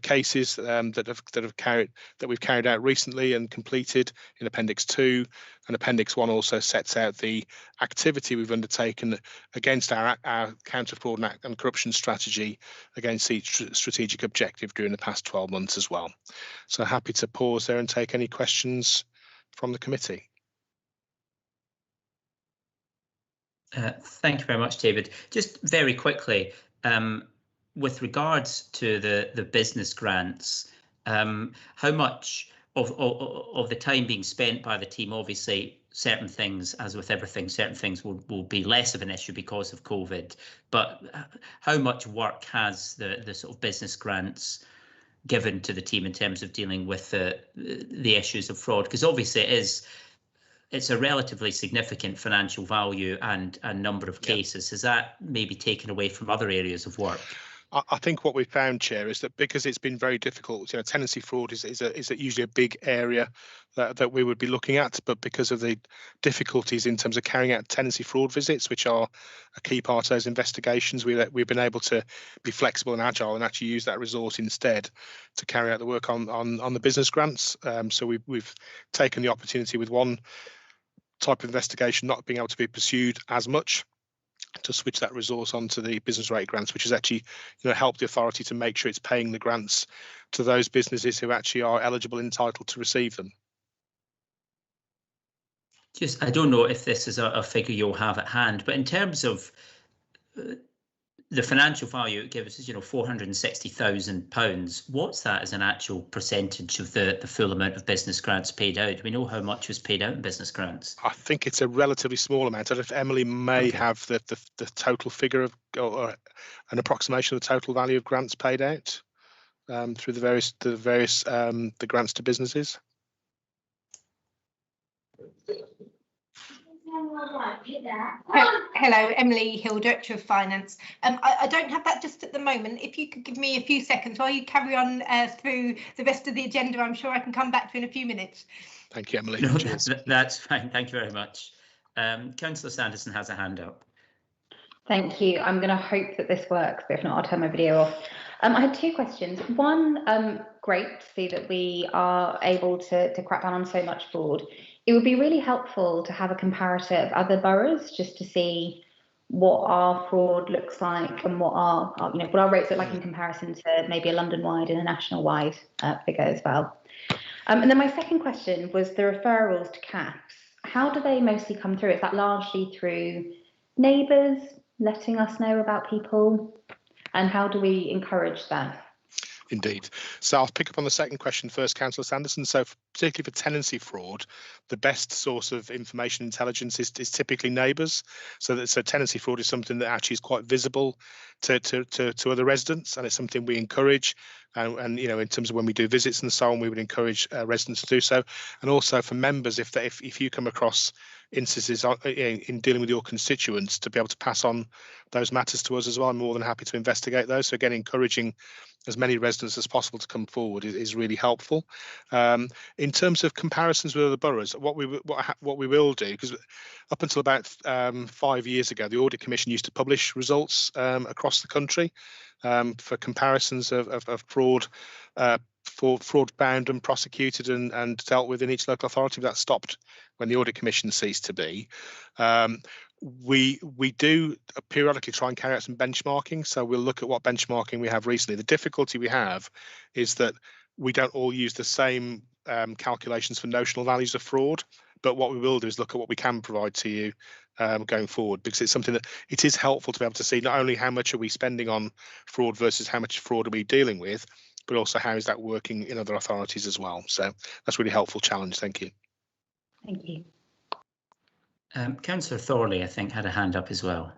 cases that we've carried out recently and completed in Appendix 2, and Appendix 1 also sets out the activity we've undertaken against our counter-fraud and corruption strategy against each strategic objective during the past 12 months as well. So happy to pause there and take any questions from the committee. Thank you very much, David. Just very quickly, with regards to the business grants, how much of the time being spent by the team, obviously certain things, as with everything, certain things will be less of an issue because of COVID, but how much work has the sort of business grants given to the team in terms of dealing with the issues of fraud? Because obviously it's a relatively significant financial value and a number of cases. Has that maybe taken away from other areas of work? I think what we've found, Chair, is that because it's been very difficult, tenancy fraud is usually a big area that we would be looking at, but because of the difficulties in terms of carrying out tenancy fraud visits, which are a key part of those investigations, we've been able to be flexible and agile and actually use that resource instead to carry out the work on the business grants. So we've taken the opportunity with one type of investigation not being able to be pursued as much, to switch that resource onto the business rate grants, which has actually helped the authority to make sure it's paying the grants to those businesses who actually are eligible and entitled to receive them. Just, I don't know if this is a figure you'll have at hand, but in terms of the financial value it gives us, £460,000. What's that as an actual percentage of the full amount of business grants paid out? Do we know how much was paid out in business grants? I think it's a relatively small amount. I don't know if Emily may have the total figure of, or an approximation of the total value of grants paid out through the various grants to businesses. Hello, Emily Hill, Director of Finance. I don't have that just at the moment. If you could give me a few seconds while you carry on through the rest of the agenda, I'm sure I can come back to in a few minutes. Thank you, Emily. No, that's fine. Thank you very much. Councillor Sanderson has a hand up. Thank you. I'm going to hope that this works, but if not, I'll turn my video off. I had two questions. One, great to see that we are able to crack down on so much fraud. It would be really helpful to have a comparator of other boroughs just to see what our fraud looks like and what our rates look like in comparison to maybe a London-wide and a national-wide figure as well. And then my second question was the referrals to CAFs. How do they mostly come through? Is that largely through neighbours letting us know about people? And how do we encourage that? Indeed. So I'll pick up on the second question first, Councillor Sanderson. So particularly for tenancy fraud, the best source of information intelligence is typically neighbours. So tenancy fraud is something that actually is quite visible to other residents, and it's something we encourage. And in terms of when we do visits and so on, we would encourage residents to do so. And also for members, if you come across instances in dealing with your constituents, to be able to pass on those matters to us as well, I'm more than happy to investigate those. So again, encouraging as many residents as possible to come forward is really helpful. In terms of comparisons with other boroughs, what we will do, because up until about 5 years ago, the Audit Commission used to publish results across the country for comparisons of fraud, for fraud bound and prosecuted and dealt with in each local authority. That stopped when the Audit Commission ceased to be. We do periodically try and carry out some benchmarking, so we'll look at what benchmarking we have recently. The difficulty we have is that we don't all use the same calculations for notional values of fraud, but what we will do is look at what we can provide to you going forward, because it's something that it is helpful to be able to see not only how much are we spending on fraud versus how much fraud are we dealing with, but also how is that working in other authorities as well. So that's a really helpful challenge. Thank you. Thank you. Councillor Thorley, I think, had a hand up as well.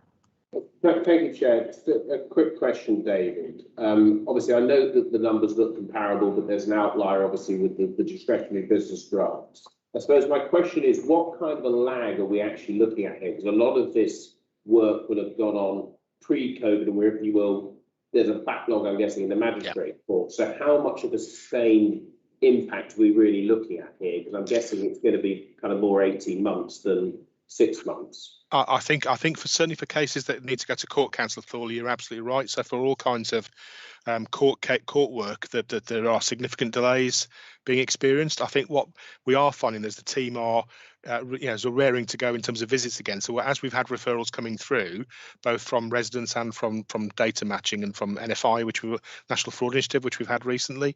Thank you, Chair. Just a quick question, David. Obviously, I know that the numbers look comparable, but there's an outlier, obviously, with the discretionary business grants. I suppose my question is, what kind of a lag are we actually looking at here? Because a lot of this work will have gone on pre-COVID, and where, if you will, there's a backlog, I'm guessing, in the magistrate court. So how much of a sustained impact are we really looking at here? Because I'm guessing it's going to be kind of more 18 months than 6 months. I think certainly for cases that need to go to court, Councillor Thorley, you're absolutely right. So for all kinds of court work, that there are significant delays being experienced. I think what we are finding is the team are so raring to go in terms of visits again. So as we've had referrals coming through, both from residents and from data matching and from NFI, which we National Fraud Initiative, which we've had recently,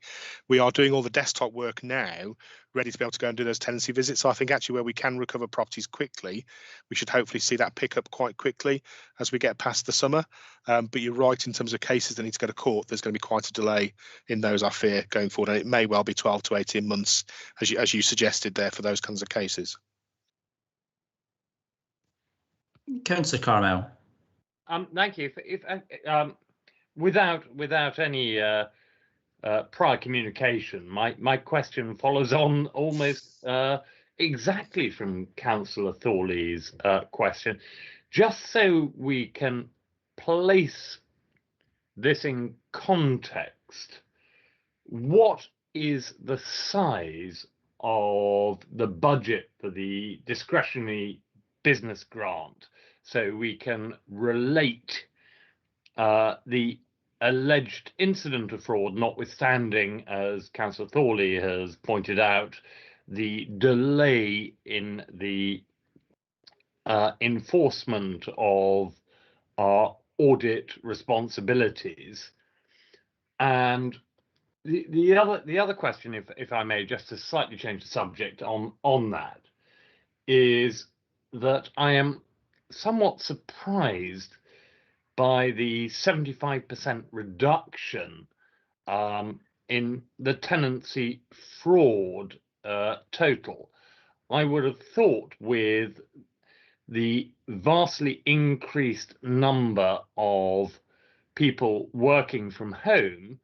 we are doing all the desktop work now, ready to be able to go and do those tenancy visits. So I think actually where we can recover properties quickly, we should hopefully see that pick up quite quickly as we get past the summer. But you're right, in terms of cases that need to go to court, there's going to be quite a delay in those, I fear, going forward, and it may well be 12 to 18 months, as you suggested there, for those kinds of cases. Councillor Carmel. Thank you. Without any prior communication, my question follows on almost exactly from Councillor Thorley's question, just so we can place this in context, what is the size of the budget for the discretionary business grant, so we can relate the alleged incident of fraud, notwithstanding, as Councillor Thorley has pointed out, the delay in the enforcement of our audit responsibilities. And the other question, if I may, just to slightly change the subject on that, is that I am somewhat surprised by the 75% reduction in the tenancy fraud total. I would have thought, with the vastly increased number of people working from home,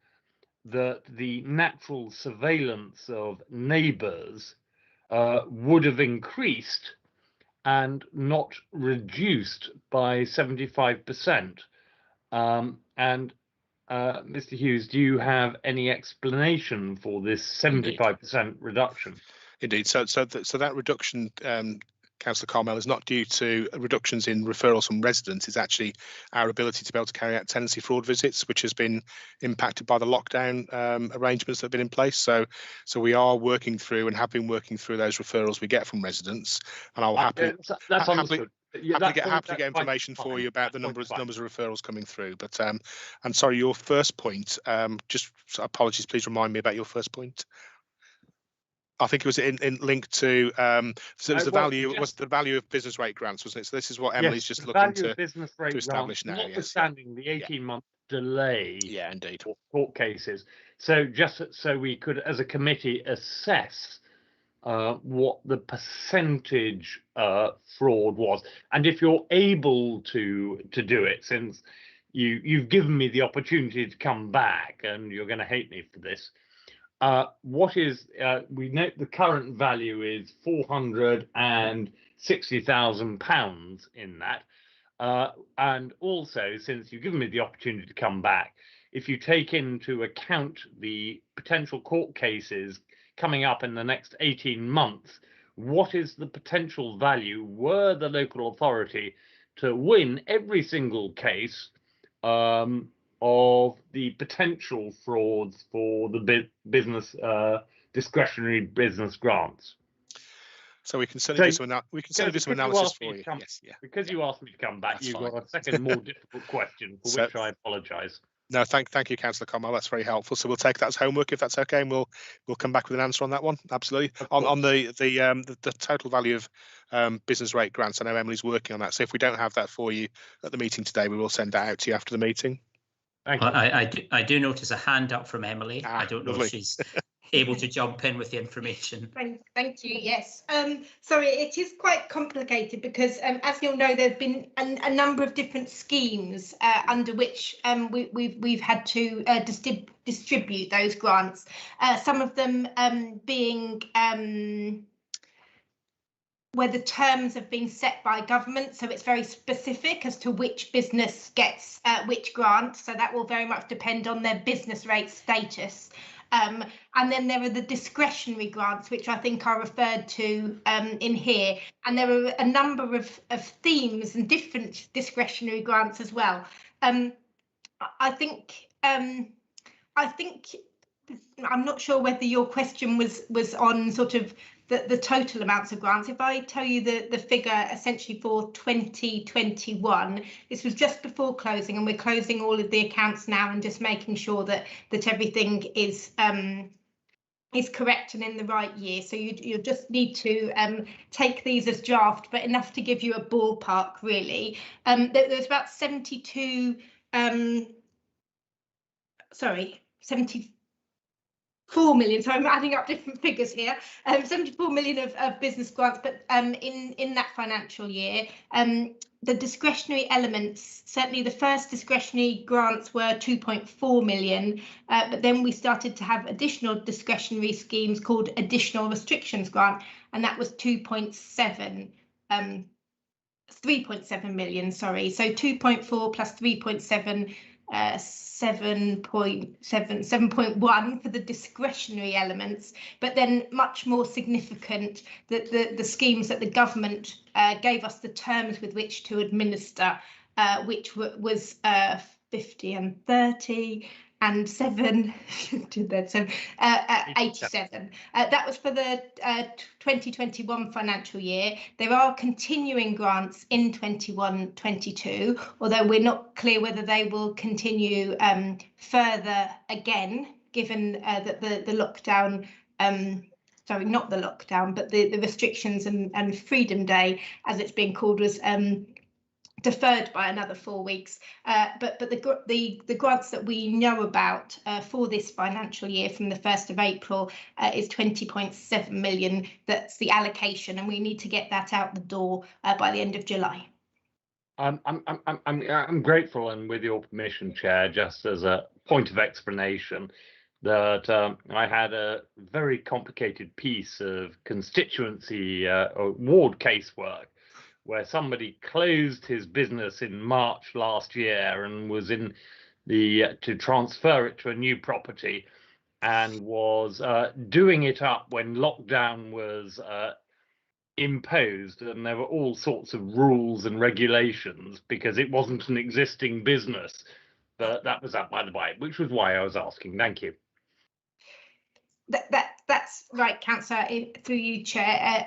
that the natural surveillance of neighbours would have increased and not reduced by 75%. And Mr. Hughes, do you have any explanation for this 75% reduction? Indeed. So that reduction, Councillor Carmel, is not due to reductions in referrals from residents. It's actually our ability to be able to carry out tenancy fraud visits, which has been impacted by the lockdown arrangements that have been in place. So we are working through and have been working through those referrals we get from residents, and I'll happily get information for you about the numbers of referrals coming through. But and sorry, your first point, just apologies, please remind me about your first point. I think it was in link to so it was the value of business rate grants, wasn't it? So this is what Emily's just looking to establish now. Notwithstanding the 18-month delay, indeed, for court cases. So just so we could, as a committee, assess what the percentage fraud was, and if you're able to do it, since you've given me the opportunity to come back, and you're going to hate me for this. What is, we note the current value is £460,000 in that. And also, since you've given me the opportunity to come back, if you take into account the potential court cases coming up in the next 18 months, what is the potential value were the local authority to win every single case of the potential frauds for the business discretionary business grants? So we can certainly do some analysis for you. Because you asked me to come back, you've got a second more difficult question, for which I apologise. No, thank you, Councillor Carmel. That's very helpful. So we'll take that as homework, if that's okay, and we'll come back with an answer on that one. Absolutely. On the total value of business rate grants, I know Emily's working on that. So if we don't have that for you at the meeting today, we will send that out to you after the meeting. Thank you. I do notice a hand up from Emily. I don't know if she's able to jump in with the information. Thank you. Yes. Sorry, it is quite complicated because, as you'll know, there's been a number of different schemes under which we've had to distribute those grants. Some of them being where the terms have been set by government, so it's very specific as to which business gets which grant, so that will very much depend on their business rate status. And then there are the discretionary grants, which I think are referred to in here, and there are a number of themes and different discretionary grants as well. I think I'm not sure whether your question was on sort of the total amounts of grants. If I tell you the figure essentially for 2021, this was just before closing, and we're closing all of the accounts now and just making sure that everything is correct and in the right year. So you just need to take these as draft, but enough to give you a ballpark, really. There's about 74 million, so I'm adding up different figures here. 74 million of business grants, but in that financial year, the discretionary elements, certainly the first discretionary grants were 2.4 million, but then we started to have additional discretionary schemes called additional restrictions grant, and that was 3.7 million, sorry. So 2.4 plus 3.7 7.1 for the discretionary elements, but then much more significant that the schemes that the government gave us the terms with which to administer, which was 50 and 30 and 7 did that, so 87. That was for the 2021 financial year. There are continuing grants in 21-22, although we're not clear whether they will continue further again, given that the lockdown, sorry, not the lockdown, but the restrictions and Freedom Day, as it's been called, was deferred by another 4 weeks, but the grants that we know about for this financial year from the 1st of April is 20.7 million. That's the allocation, and we need to get that out the door by the end of July. I'm grateful, and with your permission, Chair, just as a point of explanation, that I had a very complicated piece of constituency or ward casework where somebody closed his business in March last year and was in to transfer it to a new property, and was doing it up when lockdown was imposed, and there were all sorts of rules and regulations because it wasn't an existing business. But that was up by the by, which was why I was asking. Thank you. That's right, Councillor, through you, Chair.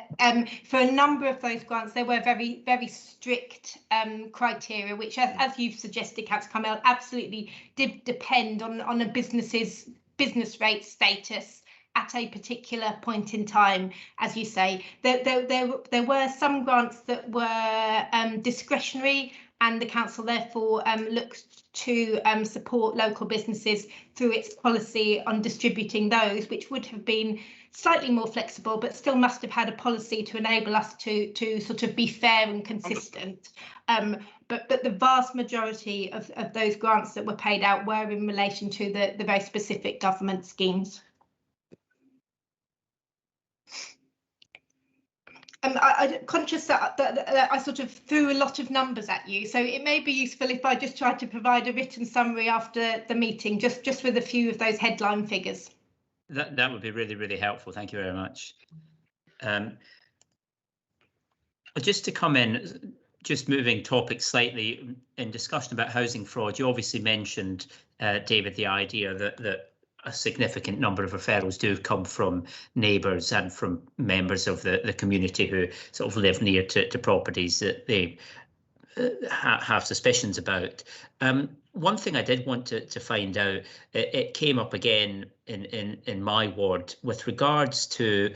For a number of those grants, there were very, very strict criteria, which, as you've suggested, Councillor Carmel, absolutely did depend on a business's business rate status at a particular point in time. As you say, there were some grants that were discretionary, and the council therefore looked to support local businesses through its policy on distributing those, which would have been slightly more flexible, but still must have had a policy to enable us to sort of be fair and consistent. But the vast majority of those grants that were paid out were in relation to the very specific government schemes. I'm conscious that I sort of threw a lot of numbers at you, so it may be useful if I just try to provide a written summary after the meeting, just with a few of those headline figures. That would be really, really helpful. Thank you very much. Just to come in, just moving topics slightly, in discussion about housing fraud, you obviously mentioned, David, the idea that a significant number of referrals do come from neighbours and from members of the community who sort of live near to properties that they have suspicions about. One thing I did want to find out, it came up again in my ward with regards to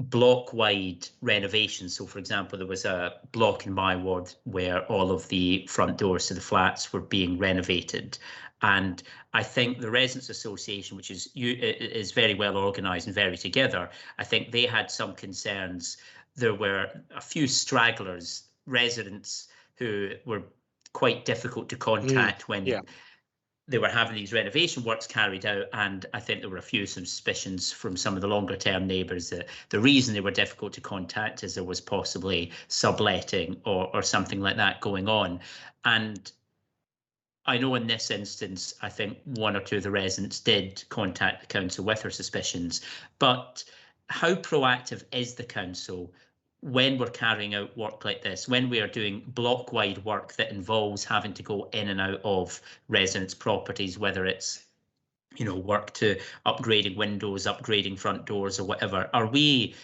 block-wide renovations. So, for example, there was a block in my ward where all of the front doors to the flats were being renovated. And I think the Residents Association, which is very well organised and very together, I think they had some concerns. There were a few stragglers, residents who were quite difficult to contact when they were having these renovation works carried out, and I think there were a few suspicions from some of the longer term neighbours that the reason they were difficult to contact is there was possibly subletting or something like that going on. And I know in this instance, I think one or two of the residents did contact the council with their suspicions, but how proactive is the council when we're carrying out work like this, when we are doing block-wide work that involves having to go in and out of residents' properties, whether it's, you know, work to upgrading windows, upgrading front doors or whatever? Are we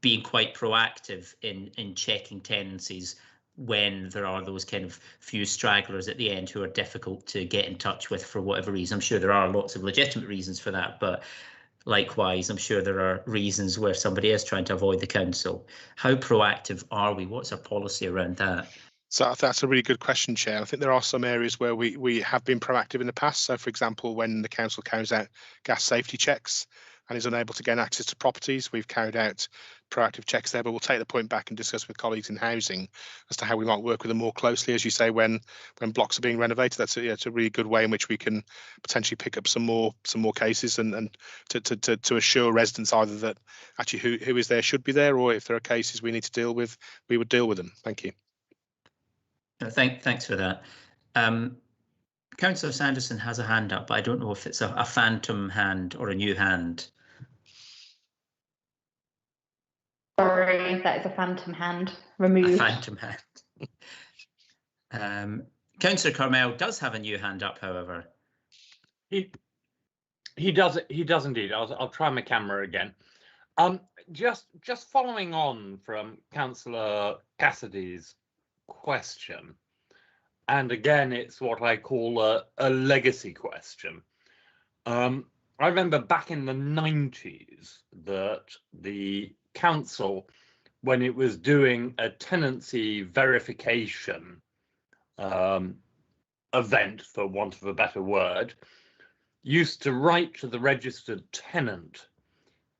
being quite proactive in checking tenancies when there are those kind of few stragglers at the end who are difficult to get in touch with for whatever reason? I'm sure there are lots of legitimate reasons for that, but likewise, I'm sure there are reasons where somebody is trying to avoid the council. How proactive are we? What's our policy around that? So that's a really good question, Chair. I think there are some areas where we have been proactive in the past. So, for example, when the council carries out gas safety checks and is unable to gain access to properties, we've carried out proactive checks there, but we'll take the point back and discuss with colleagues in housing as to how we might work with them more closely, as you say, when blocks are being renovated. That's it's a really good way in which we can potentially pick up some more cases and to assure residents either that actually who is there should be there, or if there are cases we need to deal with, we would deal with them. Thank you. Thanks for that. Councillor Sanderson has a hand up, but I don't know if it's a phantom hand or a new hand. Sorry, that is a phantom hand removed. A phantom hand. Councillor Carmel does have a new hand up, however. He does indeed. I'll try my camera again. Just following on from Councillor Cassidy's question, and again, it's what I call a legacy question. I remember back in the 90s that the council, when it was doing a tenancy verification event, for want of a better word, used to write to the registered tenant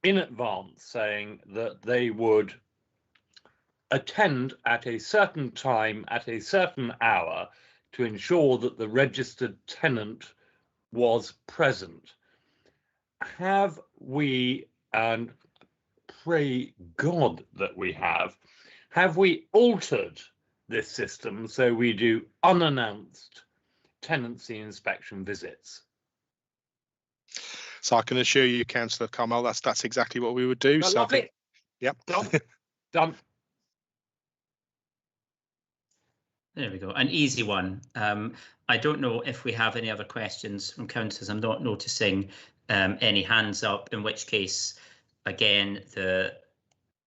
in advance saying that they would attend at a certain time, at a certain hour, to ensure that the registered tenant was present. Have we, and pray God that we have we altered this system so we do unannounced tenancy inspection visits? So I can assure you, Councillor Carmel, that's exactly what we would do. So I think, yep. Done. There we go, an easy one. I don't know if we have any other questions from councillors. I'm not noticing any hands up, in which case, again, the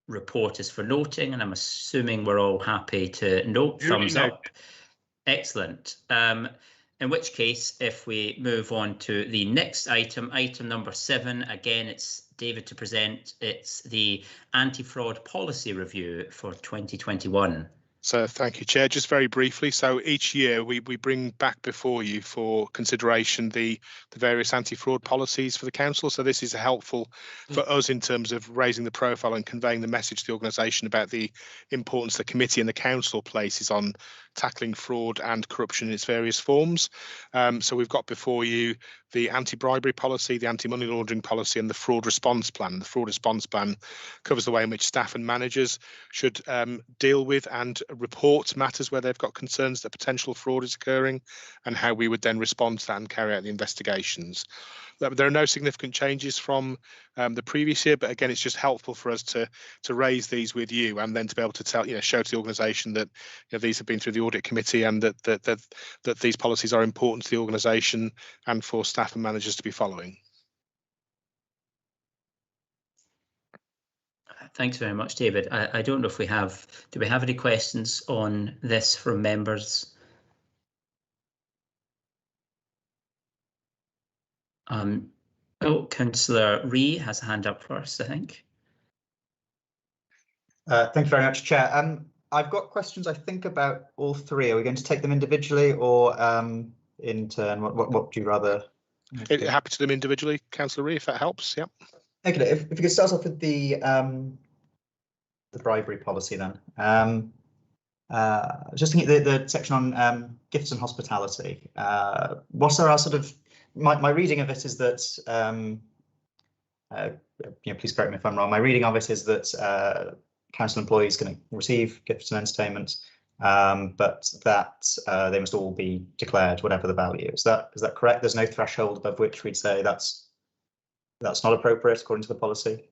report is for noting, and I'm assuming we're all happy to note. Thumbs up. Excellent. In which case, if we move on to the next item, item number 7, again, it's David to present. It's the anti-fraud policy review for 2021. So thank you, Chair. Just very briefly, so each year we bring back before you for consideration the various anti-fraud policies for the council. So this is helpful for us in terms of raising the profile and conveying the message to the organisation about the importance the committee and the council places on tackling fraud and corruption in its various forms. So we've got before you the anti-bribery policy, the anti-money laundering policy, and the fraud response plan. The fraud response plan covers the way in which staff and managers should deal with and report matters where they've got concerns that potential fraud is occurring, and how we would then respond to that and carry out the investigations. There are no significant changes from the previous year, but again, it's just helpful for us to raise these with you, and then to be able to tell, show to the organisation that these have been through the audit committee, and that these policies are important to the organisation and for staff and managers to be following. Thanks very much, David. I don't know if do we have any questions on this from members? Councillor Ree has a hand up first, I think. Thank you very much, Chair. I've got questions, I think, about all three. Are we going to take them individually or in turn? What would you rather? Happy to do them individually, Councillor Ree, if that helps. Yep. Okay, if we could start off with the bribery policy then. Just thinking the section on gifts and hospitality. What are our sort of my reading of it is that please correct me if I'm wrong. My reading of it is that council employees can receive gifts and entertainment, but that they must all be declared, whatever the value. Is that correct? There's no threshold above which we'd say that's not appropriate according to the policy.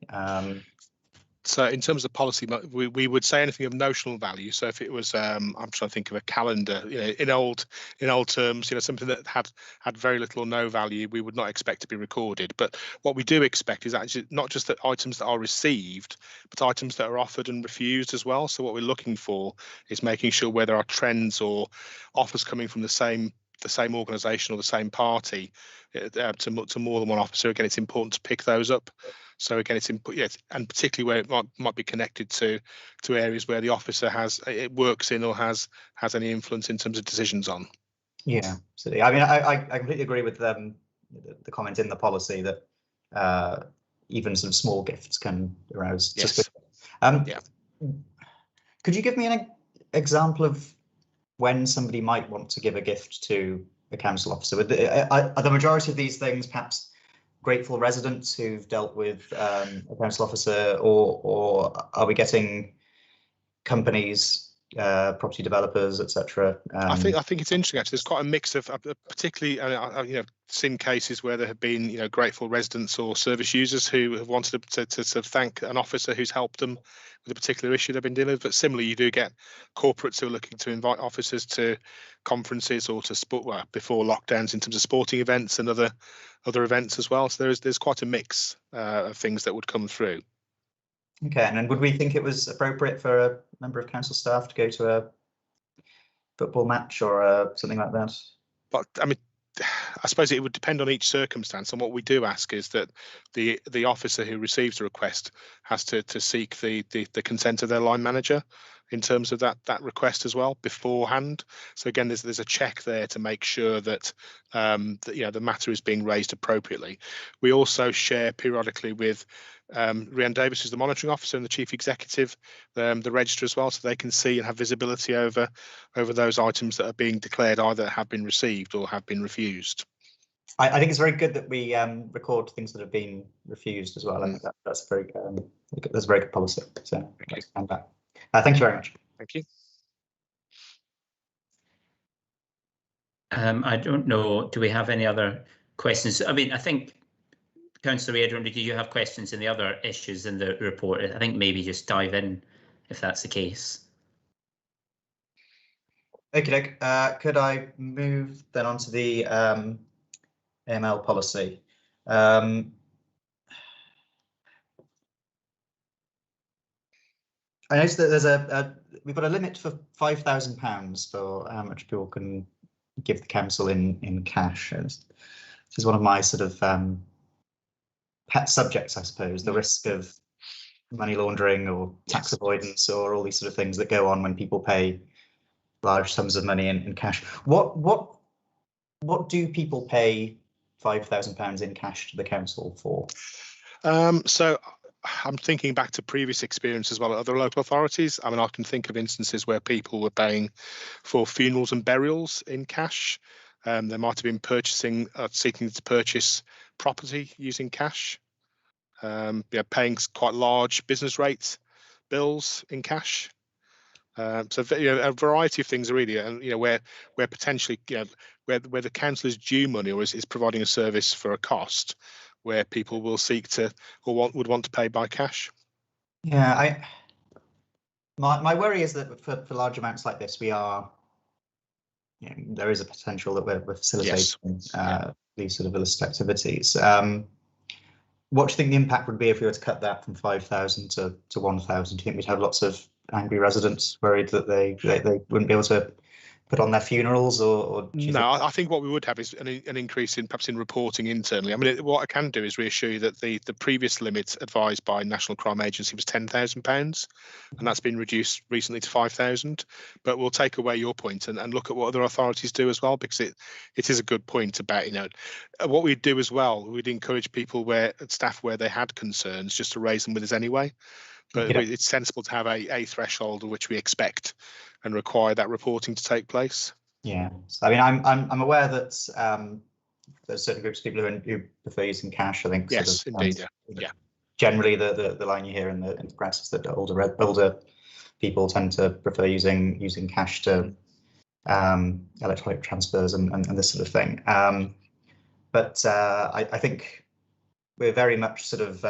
So in terms of policy, we would say anything of notional value. So if it was, I'm trying to think of a calendar, in old terms, something that had very little or no value, we would not expect to be recorded. But what we do expect is actually not just that items that are received, but items that are offered and refused as well. So what we're looking for is making sure where there are trends or offers coming from the same organisation or the same party to more than one officer. Again, it's important to pick those up. So again, it's important, and particularly where it might be connected to areas where the officer works in or has any influence in terms of decisions on. Yeah, absolutely. I mean, I completely agree with the comment in the policy that even some small gifts can arouse suspicion. Could you give me an example of when somebody might want to give a gift to a council officer? Are the majority of these things perhaps grateful residents who've dealt with a council officer, or are we getting companies property developers, etc. I think it's interesting actually. There's quite a mix of particularly seen cases where there have been grateful residents or service users who have wanted to thank an officer who's helped them with a particular issue they've been dealing with. But similarly, you do get corporates who are looking to invite officers to conferences or to sport before lockdowns in terms of sporting events and other events as well. So there's quite a mix of things that would come through. Okay, and then would we think it was appropriate for a member of council staff to go to a football match or something like that? But I mean, I suppose it would depend on each circumstance. And what we do ask is that the officer who receives the request has to seek the consent of their line manager in terms of that request as well beforehand. So again, there's a check there to make sure that the matter is being raised appropriately. We also share periodically with Rhiannon Davis, who's the monitoring officer, and the chief executive, the register as well, so they can see and have visibility over those items that are being declared either have been received or have been refused. I think it's very good that we record things that have been refused as well. I think that's a very good policy. So let's stand back. Thank you very much. Thank you. I don't know. Do we have any other questions? I mean, I think, Councillor Adrian, did you have questions in the other issues in the report? I think maybe just dive in if that's the case. Okay, could I move then on to the AML policy? I noticed that we've got a limit for £5,000 for how much people can give the council in cash. This is one of my sort of pet subjects, I suppose, the risk of money laundering or tax avoidance or all these sort of things that go on when people pay large sums of money in cash. What do people pay £5,000 in cash to the council for? So I'm thinking back to previous experience as well at other local authorities. I mean, I can think of instances where people were paying for funerals and burials in cash. They might have been seeking to purchase property using cash. Paying quite large business rate bills in cash. So a variety of things really, and where potentially where the council is due money or is providing a service for a cost, where people will seek to or would want to pay by cash. Yeah, my worry is that for large amounts like this, we are there is a potential that we're facilitating these sort of illicit activities. What do you think the impact would be if we were to cut that from 5,000 to 1,000? Do you think we'd have lots of angry residents worried that they wouldn't be able to put on their funerals, or no? I think what we would have is an increase in perhaps in reporting internally. I mean, what I can do is reassure you that the previous limit advised by National Crime Agency was £10,000, and that's been reduced recently to 5,000. But we'll take away your point and look at what other authorities do as well, because it is a good point about what we'd do as well. We'd encourage people staff where they had concerns just to raise them with us anyway. But it's sensible to have a threshold which we expect and require that reporting to take place. Yeah, so, I mean, I'm aware that there's certain groups of people who prefer using cash. I think. Yes, sort of, indeed. Yeah. Generally, the line you hear in the press is that older people tend to prefer using cash to electronic transfers and this sort of thing. But I think we're very much sort of.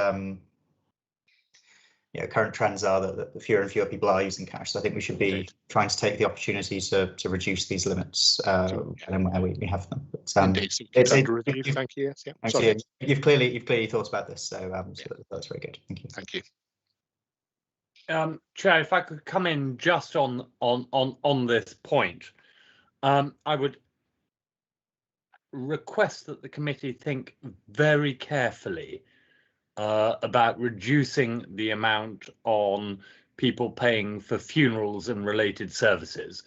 Current trends are that fewer and fewer people are using cash. So I think we should be trying to take the opportunity to reduce these limits and where we have them. But, indeed. So thank you. Yes, yeah. Sorry. You've clearly thought about this, so that's very good. Thank you. Thank you. Chair, if I could come in just on this point, I would request that the committee think very carefully about reducing the amount on people paying for funerals and related services.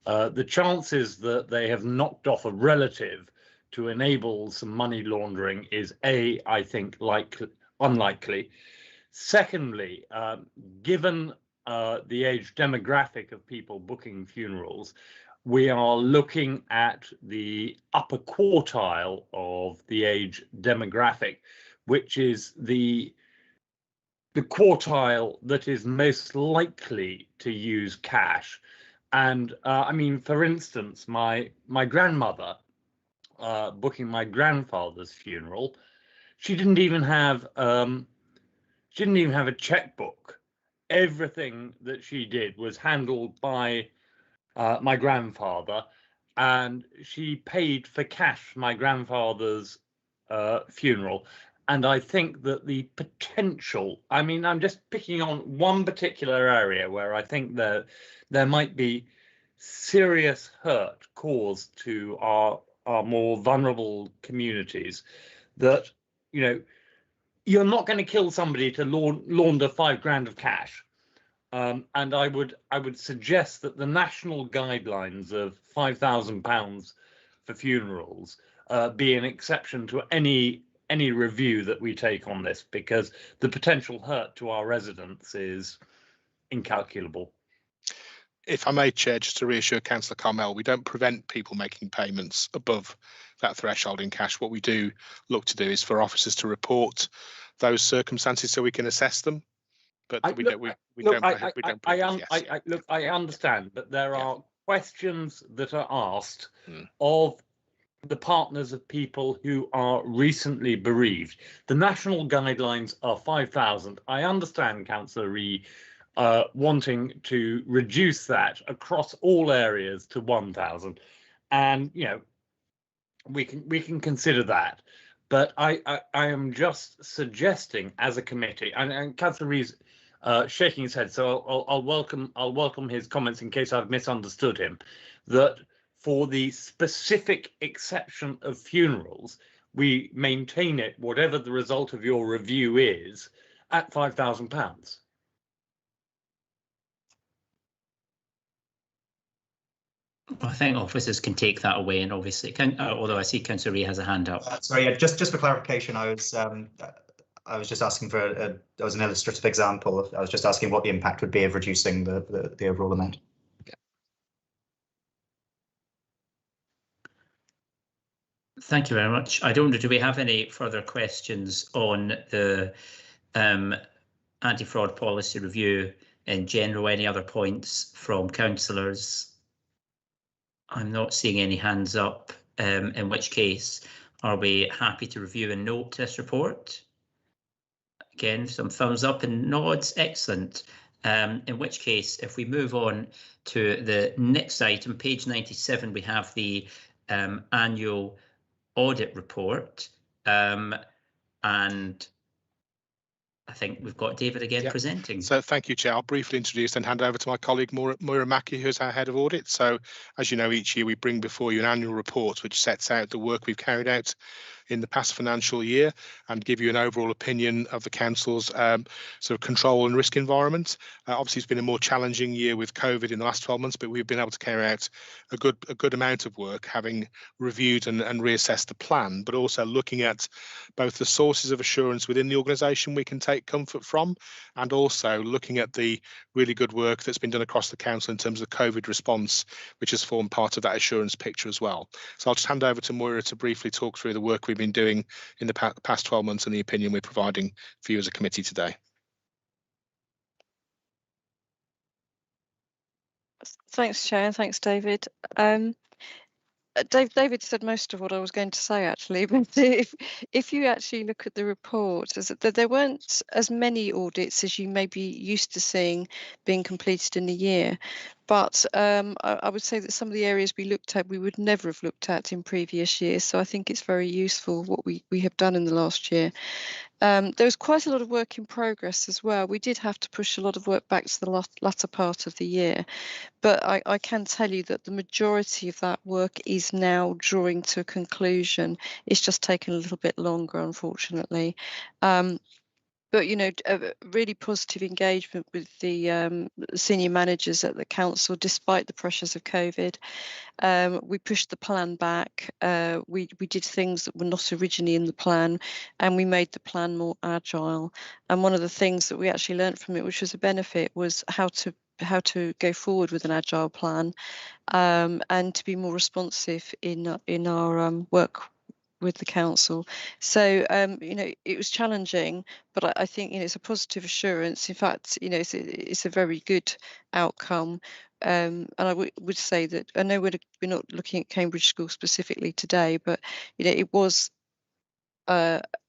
The chances that they have knocked off a relative to enable some money laundering is I think unlikely. Secondly, given the age demographic of people booking funerals, we are looking at the upper quartile of the age demographic, which is the quartile that is most likely to use cash. And I mean, for instance, my grandmother booking my grandfather's funeral, she didn't even have a checkbook. Everything that she did was handled by my grandfather, and she paid for cash my grandfather's funeral. And I think that the potential, I mean, I'm just picking on one particular area where I think that there might be serious hurt caused to our more vulnerable communities, that, you know, you're not going to kill somebody to launder £5,000 of cash. And I would suggest that the national guidelines of £5,000 for funerals be an exception to any review that we take on this, because the potential hurt to our residents is incalculable. If I may, Chair, just to reassure Councillor Carmel, we don't prevent people making payments above that threshold in cash. What we do look to do is for officers to report those circumstances so we can assess them. But I understand, but there are questions that are asked of the partners of people who are recently bereaved. The national guidelines are 5,000. I understand, Councillor Ree, wanting to reduce that across all areas to 1,000, and you know, we can consider that. But I am just suggesting, as a committee, and Councillor Ree's shaking his head, so I'll welcome his comments in case I've misunderstood him, that for the specific exception of funerals, we maintain it, whatever the result of your review is, at £5,000. I think officers can take that away, and obviously, although I see Councillor Ree has a hand up. Sorry, yeah, just for clarification, I was just asking for there was an illustrative example. I was just asking what the impact would be of reducing the overall amount. Thank you very much. I don't know, do we have any further questions on the anti-fraud policy review in general? Any other points from councillors? I'm not seeing any hands up, in which case are we happy to review and note this report? Again, some thumbs up and nods, excellent. In which case, if we move on to the next item, page 97, we have the annual audit report, and I think we've got David again presenting. So thank you, Chair. I'll briefly introduce and hand over to my colleague Moira Mackey, who's our head of audit. So as you know, each year we bring before you an annual report which sets out the work we've carried out in the past financial year and give you an overall opinion of the council's sort of control and risk environment. Obviously, it's been a more challenging year with COVID in the last 12 months, but we've been able to carry out a good amount of work, having reviewed and reassessed the plan, but also looking at both the sources of assurance within the organisation we can take comfort from, and also looking at the really good work that's been done across the council in terms of the COVID response, which has formed part of that assurance picture as well. So I'll just hand over to Moira to briefly talk through the work we've been doing in the past 12 months and the opinion we're providing for you as a committee today. Thanks, Chair, and thanks, David. David said most of what I was going to say, actually, but if you actually look at the report, there weren't as many audits as you may be used to seeing being completed in a year. But I would say that some of the areas we looked at, we would never have looked at in previous years. So I think it's very useful what we have done in the last year. There was quite a lot of work in progress as well. We did have to push a lot of work back to the latter part of the year. But I can tell you that the majority of that work is now drawing to a conclusion. It's just taken a little bit longer, unfortunately. But, you know, a really positive engagement with the senior managers at the council, despite the pressures of COVID. We pushed the plan back. We did things that were not originally in the plan, and we made the plan more agile. And one of the things that we actually learned from it, which was a benefit, was how to go forward with an agile plan, and to be more responsive in our work with the council. So you know, it was challenging, but I think, you know, it's a positive assurance. In fact, you know, it's a very good outcome. and I would say that I know we're not looking at Cambridge School specifically today, but it was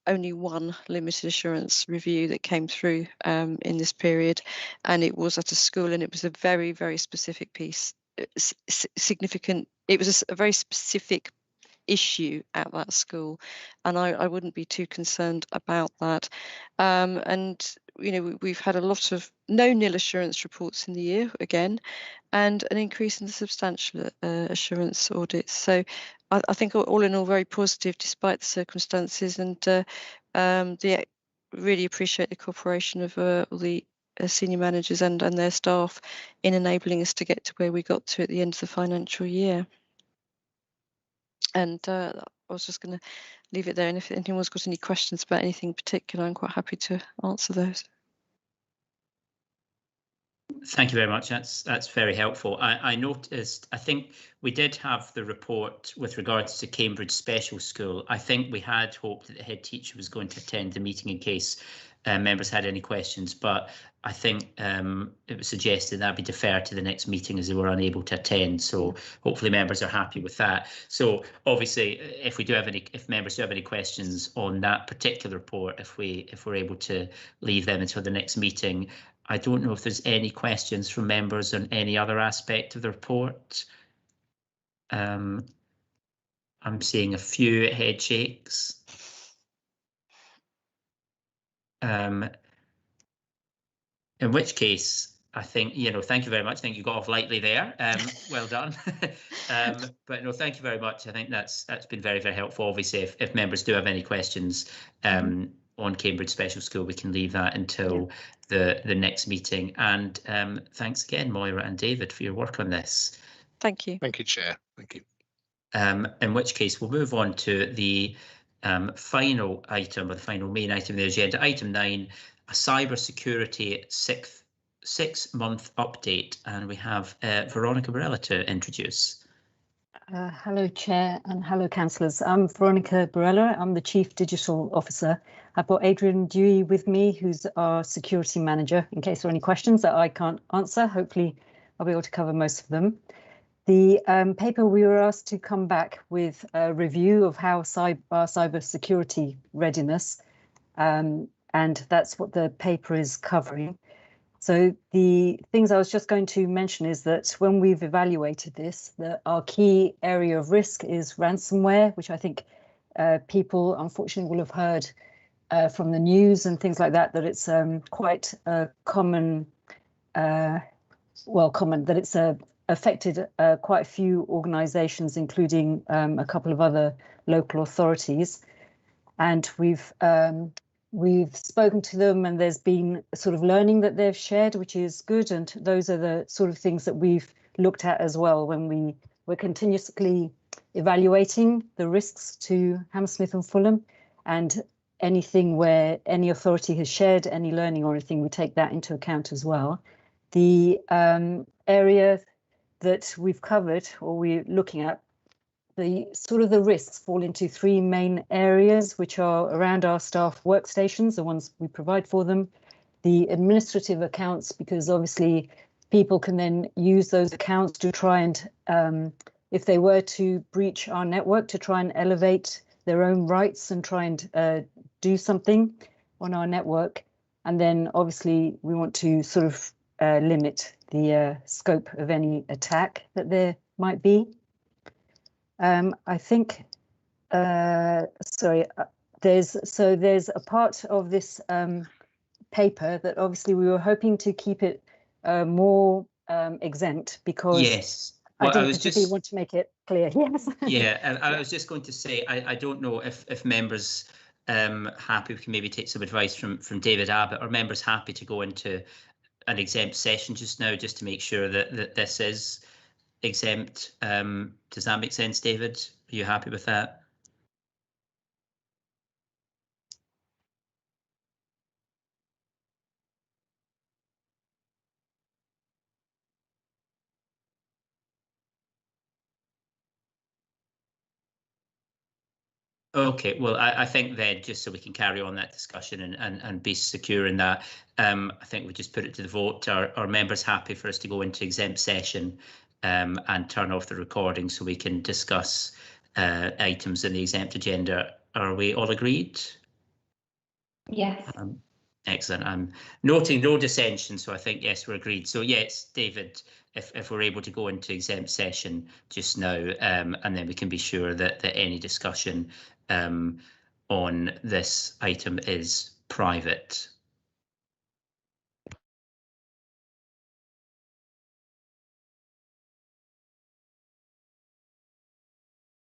only one limited assurance review that came through in this period, and it was at a school, and it was a very, very specific piece, significant. It was a very specific issue at that school, and I wouldn't be too concerned about that. And we've had a lot of no nil assurance reports in the year again, and an increase in the substantial assurance audits. So I think all in all very positive despite the circumstances, and really appreciate the cooperation of all the senior managers and their staff in enabling us to get to where we got to at the end of the financial year. And I was just going to leave it there, and if anyone's got any questions about anything in particular, I'm quite happy to answer those. Thank you very much. That's very helpful. I noticed, I think we did have the report with regards to Cambridge Special School. I think we had hoped that the head teacher was going to attend the meeting in case members had any questions, but I think it was suggested that be deferred to the next meeting as they were unable to attend. So hopefully members are happy with that. So obviously, if members do have any questions on that particular report, if we're able to leave them until the next meeting. I don't know if there's any questions from members on any other aspect of the report. I'm seeing a few head shakes. In which case, I think, thank you very much. I think you got off lightly there. Well done. But no, thank you very much. I think that's been very, very helpful. Obviously, if members do have any questions on Cambridge Special School, we can leave that until the next meeting. And thanks again, Moira and David, for your work on this. Thank you. Thank you, Chair. Thank you. In which case, we'll move on to the final item, or the final main item of the agenda, item 9, a cybersecurity six-month update. And we have Veronica Barella to introduce. Hello, Chair, and hello, councillors. I'm Veronica Barella. I'm the Chief Digital Officer. I've got Adrian Dewey with me, who's our Security Manager, in case there are any questions that I can't answer. Hopefully, I'll be able to cover most of them. The paper, we were asked to come back with a review of how our cybersecurity readiness, and that's what the paper is covering. So the things I was just going to mention is that when we've evaluated this, our key area of risk is ransomware, which I think people unfortunately will have heard from the news and things like that, that it's quite common, that it's affected quite a few organisations, including a couple of other local authorities. And we've spoken to them, and there's been sort of learning that they've shared, which is good. And those are the sort of things that we've looked at as well when we're continuously evaluating the risks to Hammersmith and Fulham, and anything where any authority has shared any learning or anything, we take that into account as well. The area that we've covered, or we're looking at, the risks fall into 3 main areas, which are around our staff workstations, the ones we provide for them, the administrative accounts, because obviously people can then use those accounts to try and, if they were to breach our network, to try and elevate their own rights and try and do something on our network. And then obviously we want to sort of limit the scope of any attack that there might be. I think, there's a part of this paper that obviously we were hoping to keep it more exempt, because yes. Well, I didn't particularly want to make it clear. Yes. Yeah, and I was just going to say, I don't know if members happy, we can maybe take some advice from David Abbott, or members happy to go into an exempt session just now, just to make sure that this is exempt. Does that make sense, David? Are you happy with that? Okay, well, I think then, just so we can carry on that discussion and be secure in that, I think we just put it to the vote. Are members happy for us to go into exempt session and turn off the recording so we can discuss items in the exempt agenda? Are we all agreed? Yes. Excellent. I'm noting no dissension, so I think yes, we're agreed. So yes, David, if we're able to go into exempt session just now, and then we can be sure that any discussion on this item is private.